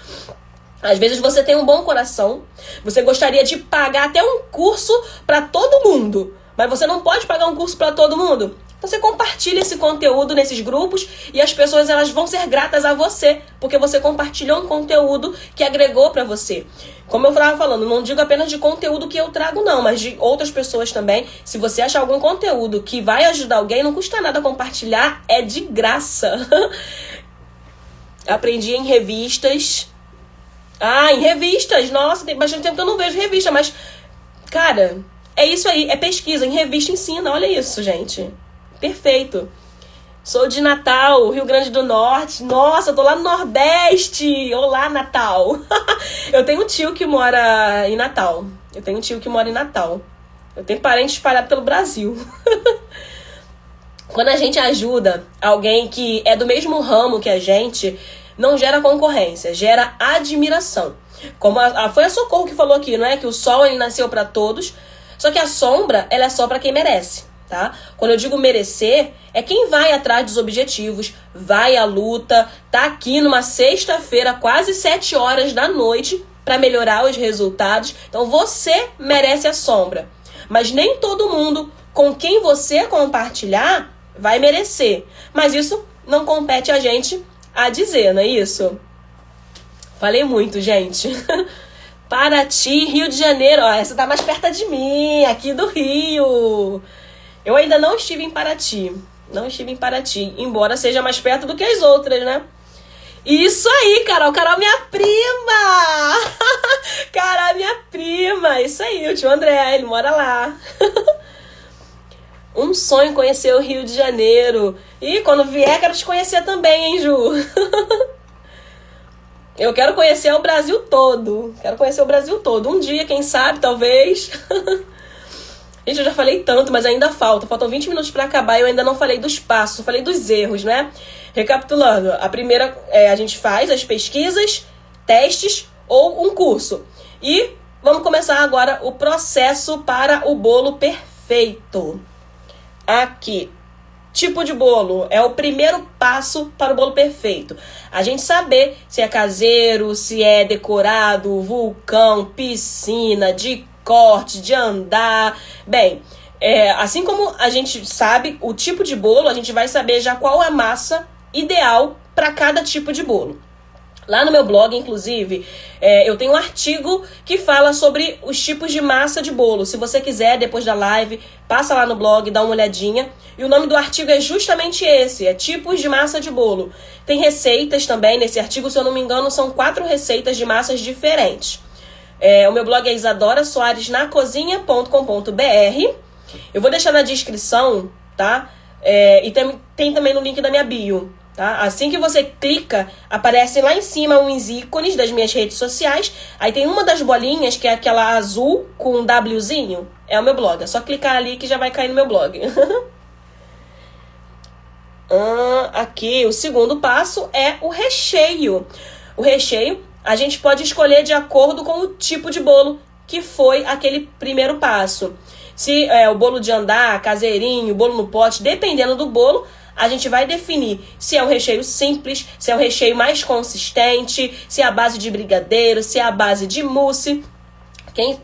[SPEAKER 1] Às vezes você tem um bom coração. Você gostaria de pagar até um curso pra todo mundo. Mas você não pode pagar um curso pra todo mundo. Então você compartilha esse conteúdo nesses grupos e as pessoas elas vão ser gratas a você, porque você compartilhou um conteúdo que agregou pra você. Como eu estava falando, não digo apenas de conteúdo que eu trago não, mas de outras pessoas também. Se você achar algum conteúdo que vai ajudar alguém, não custa nada compartilhar, é de graça. Aprendi em revistas. Em revistas, nossa, tem bastante tempo que eu não vejo revista, mas, cara, é isso aí, é pesquisa, em revista ensina, olha isso, gente. Perfeito. Sou de Natal, Rio Grande do Norte. Nossa, eu tô lá no Nordeste. Olá, Natal. Eu tenho um tio que mora em Natal. Eu tenho parentes espalhados pelo Brasil. Quando a gente ajuda alguém que é do mesmo ramo que a gente, não gera concorrência, gera admiração. Como foi a Socorro que falou aqui, não é? Que o sol ele nasceu para todos, só que a sombra ela é só para quem merece. Tá? Quando eu digo merecer, é quem vai atrás dos objetivos, vai à luta, tá aqui numa sexta-feira, quase 7 horas da noite, para melhorar os resultados. Então você merece a sombra. Mas nem todo mundo com quem você compartilhar vai merecer. Mas isso não compete a gente a dizer, não é isso? Falei muito, gente. Paraty, Rio de Janeiro. Ó, essa tá mais perto de mim, aqui do Rio. Eu ainda não estive em Paraty. Embora seja mais perto do que as outras, né? Isso aí, Carol. Carol, minha prima! Carol, minha prima. Isso aí, o tio André, ele mora lá. Um sonho conhecer o Rio de Janeiro. E quando vier, quero te conhecer também, hein, Ju? Eu quero conhecer o Brasil todo. Um dia, quem sabe, talvez... Gente, eu já falei tanto, mas ainda faltam 20 minutos para acabar e eu ainda não falei dos passos, falei dos erros, né? Recapitulando, a primeira, a gente faz as pesquisas, testes ou um curso. E vamos começar agora o processo para o bolo perfeito. Aqui, tipo de bolo é o primeiro passo para o bolo perfeito. A gente saber se é caseiro, se é decorado, vulcão, piscina, de corte, de andar. Bem, assim como a gente sabe o tipo de bolo, a gente vai saber já qual é a massa ideal para cada tipo de bolo. Lá no meu blog, inclusive, eu tenho um artigo que fala sobre os tipos de massa de bolo. Se você quiser, depois da live, passa lá no blog, dá uma olhadinha. E o nome do artigo é justamente esse, tipos de massa de bolo. Tem receitas também nesse artigo, se eu não me engano, são 4 receitas de massas diferentes. O meu blog é isadorasoaresnacozinha.com.br. Eu vou deixar na descrição, tá? E tem também no link da minha bio. Tá? Assim que você clica, aparece lá em cima uns ícones das minhas redes sociais. Aí tem uma das bolinhas, que é aquela azul com um Wzinho. É o meu blog. É só clicar ali que já vai cair no meu blog. Aqui, o segundo passo é o recheio. O recheio, a gente pode escolher de acordo com o tipo de bolo que foi aquele primeiro passo. Se é o bolo de andar, caseirinho, bolo no pote, dependendo do bolo, a gente vai definir se é um recheio simples, se é um recheio mais consistente, se é a base de brigadeiro, se é a base de mousse.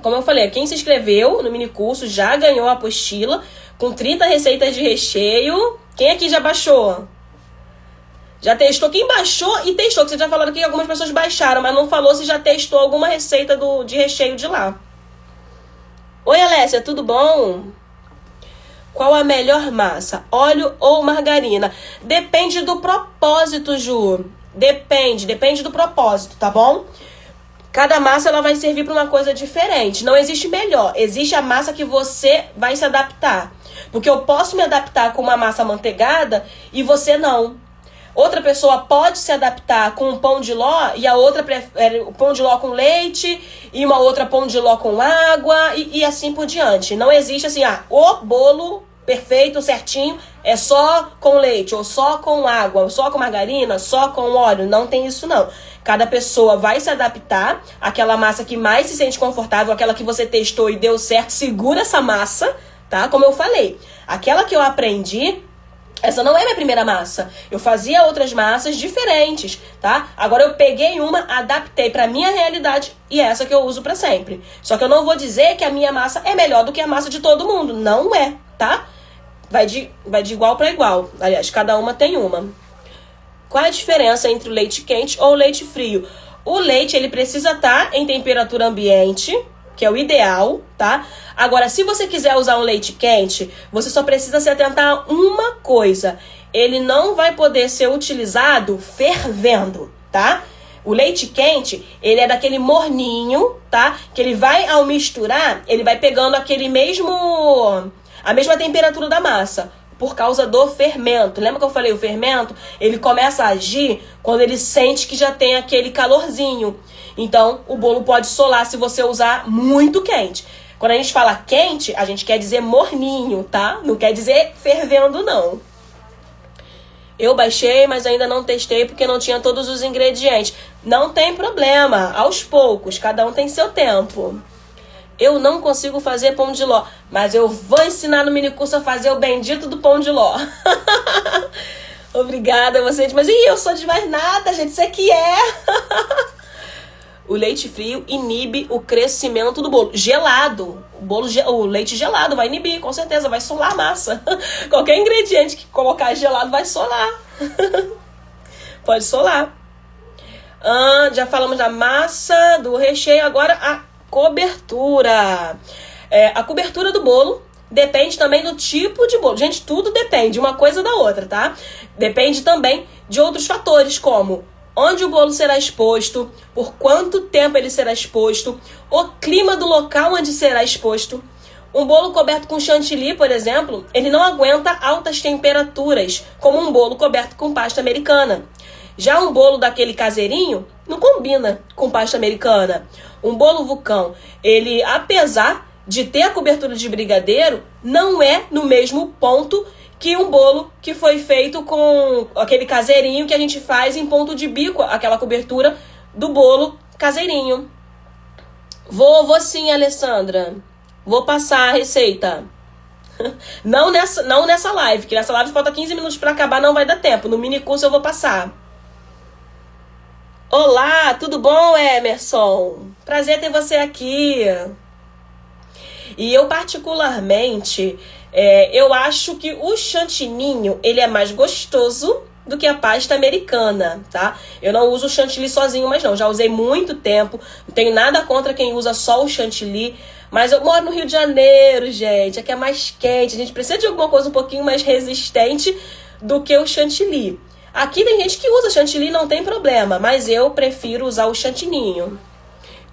[SPEAKER 1] Como eu falei, quem se inscreveu no mini curso já ganhou a apostila com 30 receitas de recheio. Quem aqui já baixou? Já testou? Quem baixou e testou? Que você já falou aqui que algumas pessoas baixaram, mas não falou se já testou alguma receita de recheio de lá. Oi, Alessia, tudo bom? Qual a melhor massa? Óleo ou margarina? Depende do propósito, Ju. Depende do propósito, tá bom? Cada massa ela vai servir para uma coisa diferente. Não existe melhor. Existe a massa que você vai se adaptar. Porque eu posso me adaptar com uma massa amanteigada e você não. Outra pessoa pode se adaptar com um pão de ló e a outra prefere o pão de ló com leite e uma outra pão de ló com água e assim por diante. Não existe assim, o bolo perfeito, certinho, é só com leite, ou só com água, ou só com margarina, só com óleo. Não tem isso não. Cada pessoa vai se adaptar àquela massa que mais se sente confortável, aquela que você testou e deu certo, segura essa massa, tá? Como eu falei, aquela que eu aprendi, essa não é minha primeira massa. Eu fazia outras massas diferentes, tá? Agora eu peguei uma, adaptei pra minha realidade e é essa que eu uso pra sempre. Só que eu não vou dizer que a minha massa é melhor do que a massa de todo mundo. Não é, tá? Vai de igual para igual. Aliás, cada uma tem uma. Qual é a diferença entre o leite quente ou o leite frio? O leite, ele precisa estar em temperatura ambiente, que é o ideal, tá? Agora, se você quiser usar um leite quente, você só precisa se atentar a uma coisa. Ele não vai poder ser utilizado fervendo, tá? O leite quente, ele é daquele morninho, tá? Que ele vai, ao misturar, ele vai pegando a mesma temperatura da massa, por causa do fermento. Lembra que eu falei o fermento? Ele começa a agir quando ele sente que já tem aquele calorzinho. Então, o bolo pode solar se você usar muito quente. Quando a gente fala quente, a gente quer dizer morninho, tá? Não quer dizer fervendo, não. Eu baixei, mas ainda não testei porque não tinha todos os ingredientes. Não tem problema, aos poucos, cada um tem seu tempo. Eu não consigo fazer pão de ló, mas eu vou ensinar no minicurso a fazer o bendito do pão de ló. Obrigada a vocês, mas eu sou de mais nada, gente, isso aqui é... O leite frio inibe o crescimento do bolo. Gelado, o leite gelado vai inibir, com certeza, vai solar a massa. Qualquer ingrediente que colocar gelado vai solar. Pode solar. Já falamos da massa, do recheio, agora a cobertura. A cobertura do bolo depende também do tipo de bolo. Gente, tudo depende uma coisa da outra, tá? Depende também de outros fatores, como onde o bolo será exposto, por quanto tempo ele será exposto, o clima do local onde será exposto. Um bolo coberto com chantilly, por exemplo, ele não aguenta altas temperaturas, como um bolo coberto com pasta americana. Já um bolo daquele caseirinho não combina com pasta americana. Um bolo vulcão, ele, apesar de ter a cobertura de brigadeiro não é no mesmo ponto que um bolo que foi feito com aquele caseirinho que a gente faz em ponto de bico, aquela cobertura do bolo caseirinho. Vou sim, Alessandra. Vou passar a receita. Não nessa live, que nessa live falta 15 minutos para acabar, não vai dar tempo. No mini curso eu vou passar. Olá, tudo bom, Emerson? Prazer ter você aqui. E eu particularmente, eu acho que o chantininho, ele é mais gostoso do que a pasta americana, tá? Eu não uso o chantilly sozinho, mas não. Já usei muito tempo. Não tenho nada contra quem usa só o chantilly. Mas eu moro no Rio de Janeiro, gente. Aqui é mais quente. A gente precisa de alguma coisa um pouquinho mais resistente do que o chantilly. Aqui tem gente que usa chantilly, não tem problema. Mas eu prefiro usar o chantininho.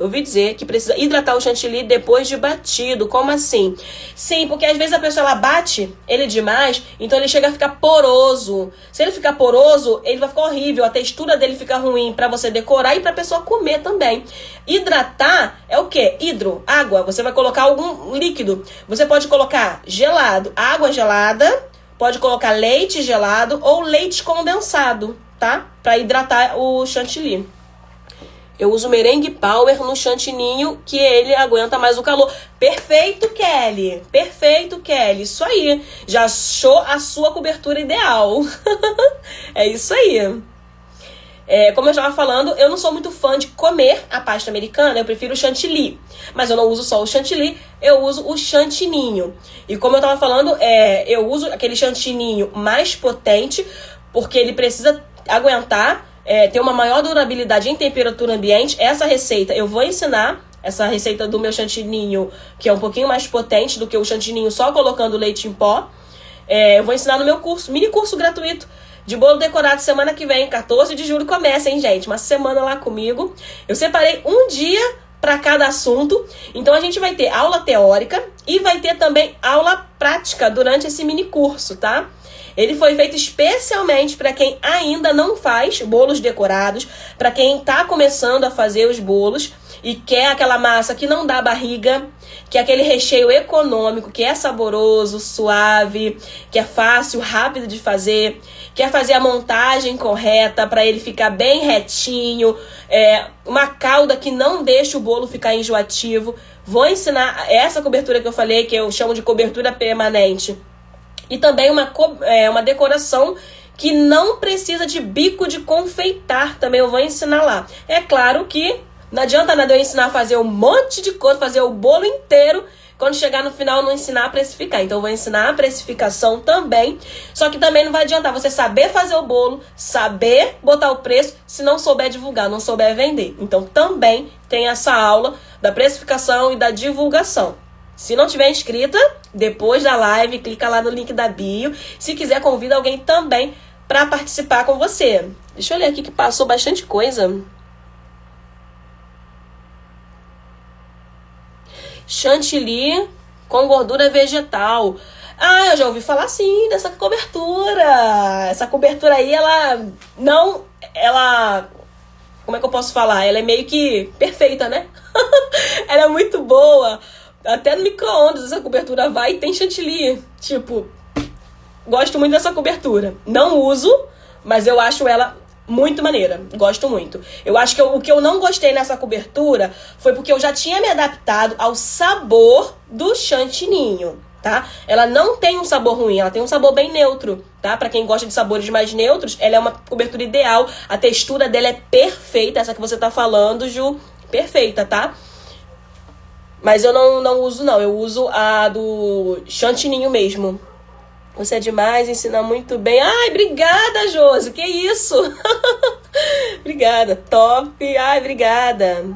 [SPEAKER 1] Eu ouvi dizer que precisa hidratar o chantilly depois de batido. Como assim? Sim, porque às vezes a pessoa ela bate ele demais, então ele chega a ficar poroso. Se ele ficar poroso, ele vai ficar horrível. A textura dele fica ruim para você decorar e para a pessoa comer também. Hidratar é o quê? Água. Você vai colocar algum líquido. Você pode colocar gelado, água gelada, pode colocar leite gelado ou leite condensado, tá? Para hidratar o chantilly. Eu uso merengue power no chantininho, que ele aguenta mais o calor. Perfeito, Kelly. Perfeito, Kelly. Isso aí. Já achou a sua cobertura ideal. É isso aí. Como eu estava falando, eu não sou muito fã de comer a pasta americana. Eu prefiro o chantilly. Mas eu não uso só o chantilly, eu uso o chantininho. E como eu estava falando, eu uso aquele chantininho mais potente, porque ele precisa aguentar... ter uma maior durabilidade em temperatura ambiente. Essa receita eu vou ensinar, essa receita do meu chantininho, que é um pouquinho mais potente do que o chantininho só colocando leite em pó. Eu vou ensinar no meu curso, mini curso gratuito de bolo decorado, semana que vem, 14 de julho começa, hein, gente? Uma semana lá comigo. Eu separei um dia para cada assunto. Então a gente vai ter aula teórica e vai ter também aula prática durante esse mini curso, tá? Ele foi feito especialmente para quem ainda não faz bolos decorados, para quem está começando a fazer os bolos e quer aquela massa que não dá barriga, que é aquele recheio econômico, que é saboroso, suave, que é fácil, rápido de fazer, quer fazer a montagem correta para ele ficar bem retinho, uma calda que não deixa o bolo ficar enjoativo. Vou ensinar essa cobertura que eu falei, que eu chamo de cobertura permanente. E também uma decoração que não precisa de bico de confeitar. Também eu vou ensinar lá. É claro que não adianta nada eu ensinar a fazer um monte de coisa, fazer o bolo inteiro. Quando chegar no final, eu não ensinar a precificar. Então eu vou ensinar a precificação também. Só que também não vai adiantar você saber fazer o bolo, saber botar o preço, se não souber divulgar, não souber vender. Então também tem essa aula da precificação e da divulgação. Se não tiver inscrita, depois da live, clica lá no link da bio. Se quiser, convida alguém também para participar com você. Deixa eu olhar aqui que passou bastante coisa. Chantilly com gordura vegetal. Ah, eu já ouvi falar sim dessa cobertura. Essa cobertura aí, como é que eu posso falar? Ela é meio que perfeita, né? Ela é muito boa. Até no micro-ondas essa cobertura vai e tem chantilly. Tipo, gosto muito dessa cobertura. Não uso, mas eu acho ela muito maneira. Gosto muito. Eu acho que o que eu não gostei nessa cobertura foi porque eu já tinha me adaptado ao sabor do chantininho, tá? Ela não tem um sabor ruim, ela tem um sabor bem neutro, tá? Pra quem gosta de sabores mais neutros, ela é uma cobertura ideal. A textura dela é perfeita, essa que você tá falando, Ju. Perfeita, tá? Mas eu não uso, não. Eu uso a do chantininho mesmo. Você é demais, ensina muito bem. Ai, obrigada, Josi. Que isso? Obrigada. Top. Ai, obrigada.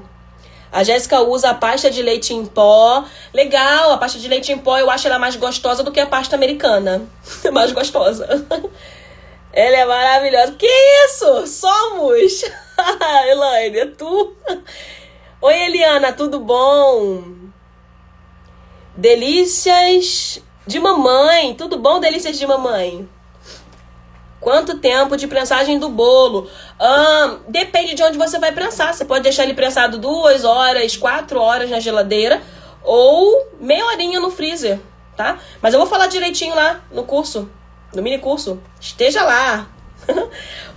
[SPEAKER 1] A Jéssica usa a pasta de leite em pó. Legal, a pasta de leite em pó eu acho ela mais gostosa do que a pasta americana. Mais gostosa. Ela é maravilhosa. Que isso? Somos. Elaine, é tu? Oi, Eliana, tudo bom? Delícias de mamãe. Tudo bom, delícias de mamãe? Quanto tempo de prensagem do bolo? Depende de onde você vai prensar. Você pode deixar ele prensado 2 horas, 4 horas na geladeira. Ou meia horinha no freezer, tá? Mas eu vou falar direitinho lá no curso, no mini curso. Esteja lá.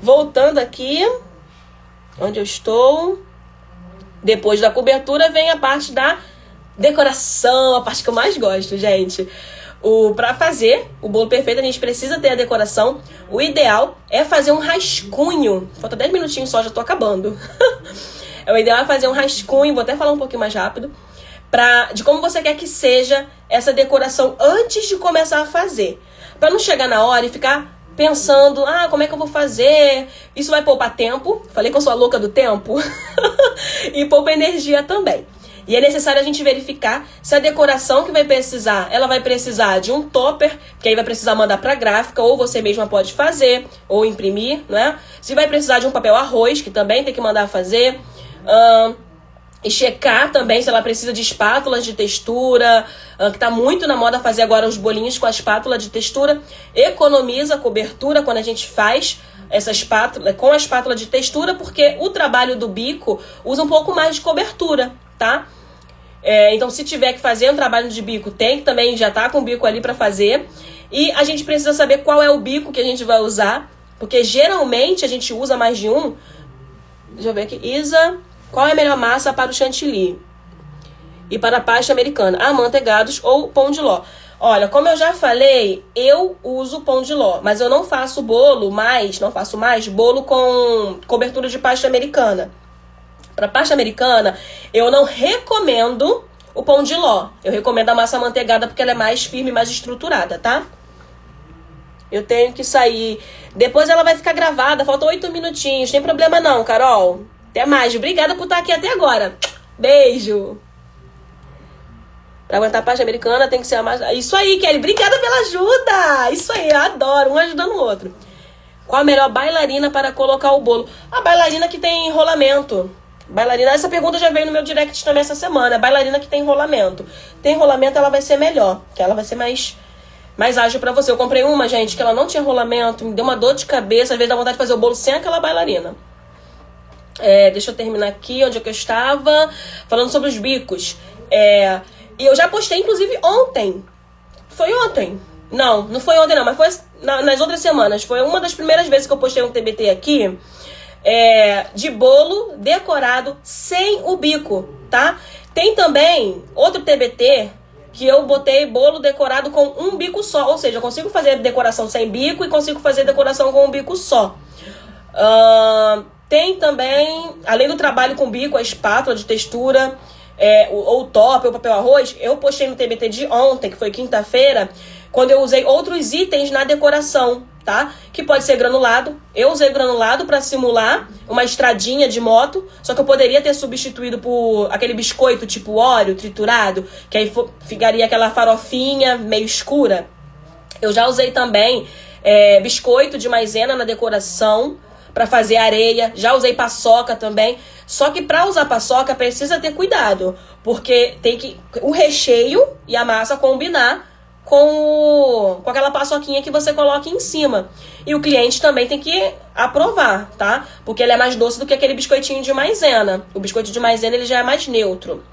[SPEAKER 1] Voltando aqui, onde eu estou. Depois da cobertura vem a parte da decoração, a parte que eu mais gosto, gente. Para fazer o bolo perfeito, a gente precisa ter a decoração. O ideal é fazer um rascunho. Falta 10 minutinhos só, já tô acabando. O ideal é fazer um rascunho, vou até falar um pouquinho mais rápido, de como você quer que seja essa decoração antes de começar a fazer. Para não chegar na hora e ficar pensando, como é que eu vou fazer? Isso vai poupar tempo. Falei que eu sou a louca do tempo. E poupa energia também. E é necessário a gente verificar se a decoração que vai precisar, ela vai precisar de um topper, que aí vai precisar mandar para gráfica, ou você mesma pode fazer, ou imprimir, né? Se vai precisar de um papel arroz, que também tem que mandar fazer. E checar também se ela precisa de espátulas de textura, que tá muito na moda fazer agora os bolinhos com a espátula de textura. Economiza a cobertura quando a gente faz essa espátula, com a espátula de textura, porque o trabalho do bico usa um pouco mais de cobertura, tá? Então, se tiver que fazer um trabalho de bico, tem que também já tá com o bico ali para fazer. E a gente precisa saber qual é o bico que a gente vai usar, porque geralmente a gente usa mais de um. Deixa eu ver aqui. Isa, qual é a melhor massa para o chantilly? E para a pasta americana? Amanteigados ou pão de ló? Olha, como eu já falei, eu uso pão de ló, mas eu não faço não faço mais bolo com cobertura de pasta americana. Para pasta americana, eu não recomendo o pão de ló. Eu recomendo a massa amanteigada porque ela é mais firme, mais estruturada, tá? Eu tenho que sair. Depois ela vai ficar gravada, faltam 8 minutinhos. Tem problema não, Carol. Até mais. Obrigada por estar aqui até agora. Beijo. Pra aguentar a pasta americana tem que ser a mais... Isso aí, Kelly. Obrigada pela ajuda. Isso aí, eu adoro. Um ajudando o outro. Qual a melhor bailarina para colocar o bolo? A bailarina que tem rolamento. Bailarina, essa pergunta já veio no meu direct também essa semana. Bailarina que tem rolamento. Tem rolamento, ela vai ser melhor. Que ela vai ser mais ágil pra você. Eu comprei uma, gente, que ela não tinha rolamento. Me deu uma dor de cabeça. Às vezes dá vontade de fazer o bolo sem aquela bailarina. Deixa eu terminar aqui, onde é que eu estava. Falando sobre os bicos. E eu já postei, inclusive, ontem. Foi ontem. Não foi ontem não, mas foi nas outras semanas. Foi uma das primeiras vezes que eu postei um TBT aqui. De bolo decorado sem o bico, tá? Tem também outro TBT que eu botei bolo decorado com um bico só. Ou seja, eu consigo fazer decoração sem bico e consigo fazer decoração com um bico só. Tem também, além do trabalho com bico, a espátula de textura, ou o top, ou papel arroz. Eu postei no TBT de ontem, que foi quinta-feira, quando eu usei outros itens na decoração, tá? Que pode ser granulado. Eu usei granulado para simular uma estradinha de moto, só que eu poderia ter substituído por aquele biscoito tipo Oreo triturado, que aí ficaria aquela farofinha meio escura. Eu já usei também biscoito de maisena na decoração para fazer areia. Já usei paçoca também. Só que para usar paçoca precisa ter cuidado, porque tem que o recheio e a massa combinar com aquela paçoquinha que você coloca em cima. E o cliente também tem que aprovar, tá? Porque ele é mais doce do que aquele biscoitinho de maisena. O biscoito de maisena ele já é mais neutro.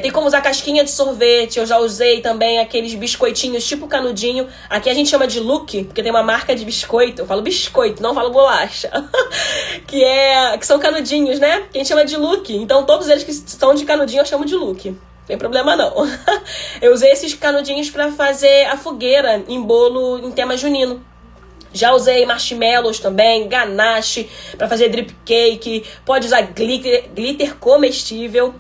[SPEAKER 1] Tem como usar casquinha de sorvete. Eu já usei também aqueles biscoitinhos tipo canudinho. Aqui a gente chama de Luke, porque tem uma marca de biscoito. Eu falo biscoito, não falo bolacha. que são canudinhos, né? Que a gente chama de Luke. Então todos eles que são de canudinho eu chamo de Luke. Não tem problema não. Eu usei esses canudinhos pra fazer a fogueira em bolo em tema junino. Já usei marshmallows também, ganache pra fazer drip cake. Pode usar glitter comestível.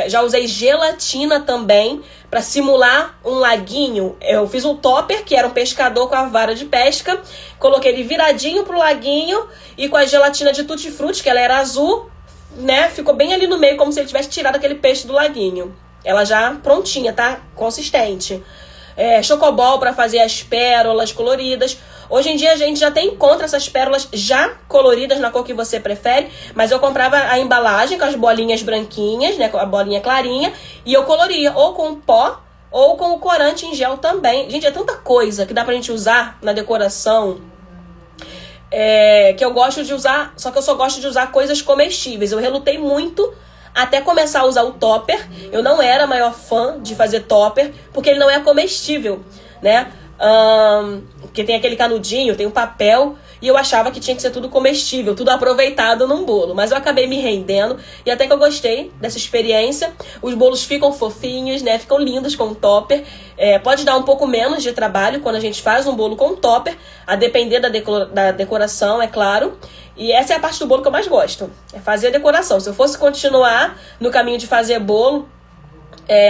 [SPEAKER 1] Já usei gelatina também pra simular um laguinho. Eu fiz um topper, que era um pescador com a vara de pesca. Coloquei ele viradinho pro laguinho e com a gelatina de tutti-frutti, que ela era azul, né? Ficou bem ali no meio, como se ele tivesse tirado aquele peixe do laguinho. Ela já prontinha, tá? Consistente. Chocobol para fazer as pérolas coloridas. Hoje em dia a gente já encontra essas pérolas já coloridas na cor que você prefere, mas eu comprava a embalagem com as bolinhas branquinhas, né, com a bolinha clarinha, e eu coloria ou com pó ou com o corante em gel também. Gente, é tanta coisa que dá pra gente usar na decoração, que eu gosto de usar, só que eu só gosto de usar coisas comestíveis. Eu relutei muito até começar a usar o topper. Eu não era a maior fã de fazer topper, porque ele não é comestível, né? Porque tem aquele canudinho, tem o papel, e eu achava que tinha que ser tudo comestível, tudo aproveitado num bolo. Mas eu acabei me rendendo, e até que eu gostei dessa experiência. Os bolos ficam fofinhos, né? Ficam lindos com topper. Pode dar um pouco menos de trabalho quando a gente faz um bolo com topper, a depender da decoração, é claro. E essa é a parte do bolo que eu mais gosto, é fazer a decoração. Se eu fosse continuar no caminho de fazer bolo,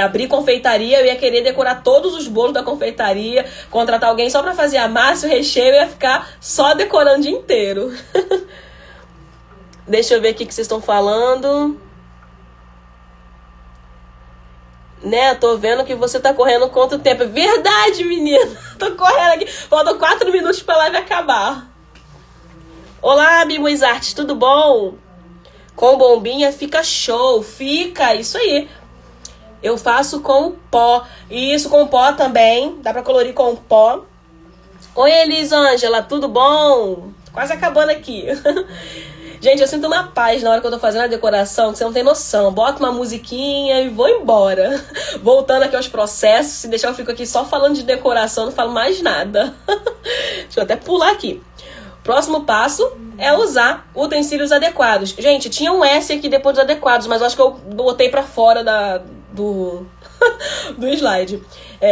[SPEAKER 1] abrir confeitaria, eu ia querer decorar todos os bolos da confeitaria, contratar alguém só pra fazer a massa, o recheio, eu ia ficar só decorando o dia inteiro. Deixa eu ver aqui o que vocês estão falando. Né, tô vendo que você tá correndo contra o tempo. É verdade, menina. Tô correndo aqui. Faltam 4 minutos pra live acabar. Olá, Bimos Artes, tudo bom? Com bombinha fica show. Fica, isso aí. Eu faço com pó. Isso, com pó também. Dá pra colorir com pó. Oi, Elisângela, tudo bom? Quase acabando aqui. Gente, eu sinto uma paz na hora que eu tô fazendo a decoração, que você não tem noção. Boto uma musiquinha e vou embora. Voltando aqui aos processos. Se deixar, eu fico aqui só falando de decoração, não falo mais nada. Deixa eu até pular aqui. Próximo passo é usar utensílios adequados. Gente, tinha um S aqui depois dos adequados, mas eu acho que eu botei pra fora do slide.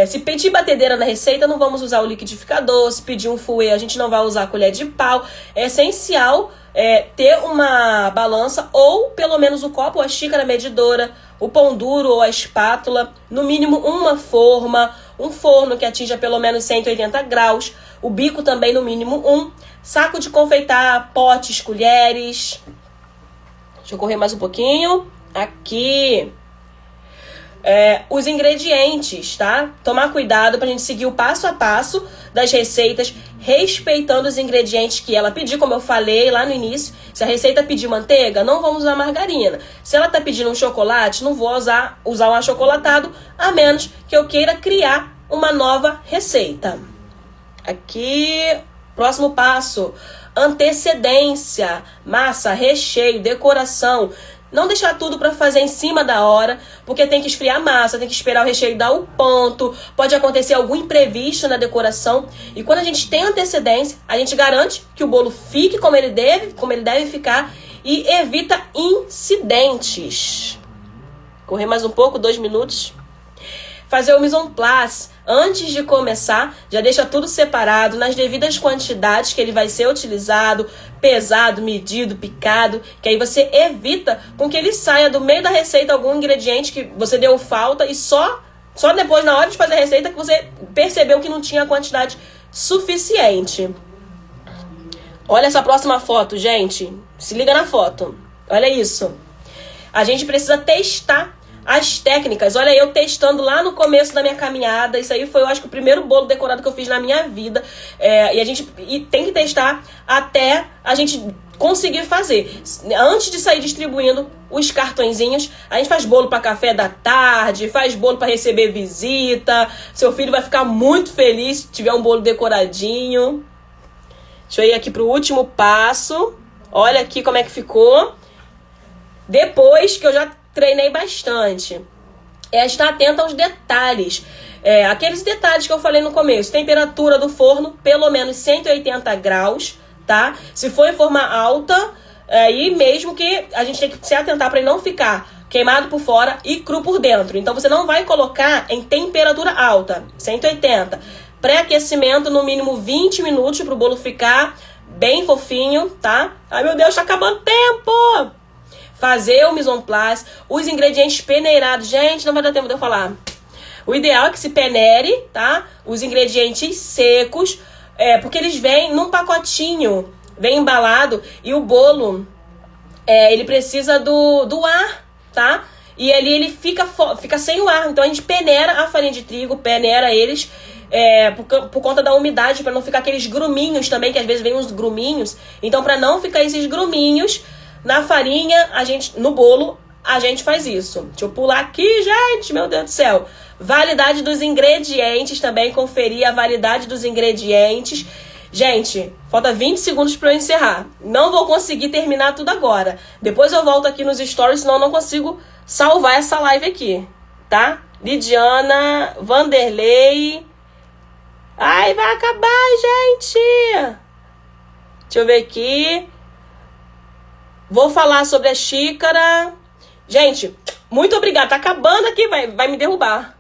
[SPEAKER 1] Se pedir batedeira na receita, não vamos usar o liquidificador. Se pedir um fouet, a gente não vai usar a colher de pau. É essencial ter uma balança, ou pelo menos o copo ou a xícara medidora, o pão duro ou a espátula, no mínimo uma forma, um forno que atinja pelo menos 180 graus, o bico também no mínimo saco de confeitar, potes, colheres. Deixa eu correr mais um pouquinho. Aqui. Os ingredientes, tá? Tomar cuidado pra gente seguir o passo a passo das receitas, respeitando os ingredientes que ela pedir, como eu falei lá no início. Se a receita pedir manteiga, não vamos usar margarina. Se ela tá pedindo um chocolate, não vou usar um achocolatado, a menos que eu queira criar uma nova receita. Aqui, próximo passo, antecedência, massa, recheio, decoração. Não deixar tudo para fazer em cima da hora, porque tem que esfriar a massa, tem que esperar o recheio dar o ponto, pode acontecer algum imprevisto na decoração. E quando a gente tem antecedência, a gente garante que o bolo fique como ele deve ficar e evita incidentes. Correr mais um pouco, 2 minutos. Fazer o mise en place. Antes de começar, já deixa tudo separado nas devidas quantidades que ele vai ser utilizado, pesado, medido, picado, que aí você evita com que ele saia do meio da receita algum ingrediente que você deu falta e só depois, na hora de fazer a receita, que você percebeu que não tinha a quantidade suficiente. Olha essa próxima foto, gente. Se liga na foto. Olha isso. A gente precisa testar as técnicas. Olha, eu testando lá no começo da minha caminhada. Isso aí foi, eu acho que o primeiro bolo decorado que eu fiz na minha vida. E tem que testar até a gente conseguir fazer. Antes de sair distribuindo os cartõezinhos, a gente faz bolo para café da tarde, faz bolo para receber visita. Seu filho vai ficar muito feliz se tiver um bolo decoradinho. Deixa eu ir aqui pro último passo. Olha aqui como é que ficou. Depois que eu já treinei bastante. Estar atento aos detalhes. Aqueles detalhes que eu falei no começo. Temperatura do forno, pelo menos 180 graus, tá? Se for em forma alta, aí mesmo que a gente tem que se atentar para ele não ficar queimado por fora e cru por dentro. Então você não vai colocar em temperatura alta, 180. Pré-aquecimento no mínimo 20 minutos para o bolo ficar bem fofinho, tá? Ai meu Deus, tá acabando tempo! Fazer o mise en place, os ingredientes peneirados. Gente, não vai dar tempo de eu falar. O ideal é que se peneire, tá? Os ingredientes secos, porque eles vêm num pacotinho, vem embalado, e o bolo, ele precisa do ar, tá? E ali ele fica sem o ar. Então a gente peneira a farinha de trigo, peneira eles por conta da umidade, para não ficar aqueles gruminhos também, que às vezes vem uns gruminhos. Então, para não ficar esses gruminhos na farinha, no bolo, a gente faz isso. Deixa eu pular aqui, gente, meu Deus do céu. Validade dos ingredientes também, conferir a validade dos ingredientes. Gente, falta 20 segundos para eu encerrar. Não vou conseguir terminar tudo agora. Depois eu volto aqui nos stories, senão eu não consigo salvar essa live aqui, tá? Lidiana, Vanderlei. Ai, vai acabar, gente! Deixa eu ver aqui. Vou falar sobre a xícara. Gente, muito obrigada. Tá acabando aqui, vai me derrubar.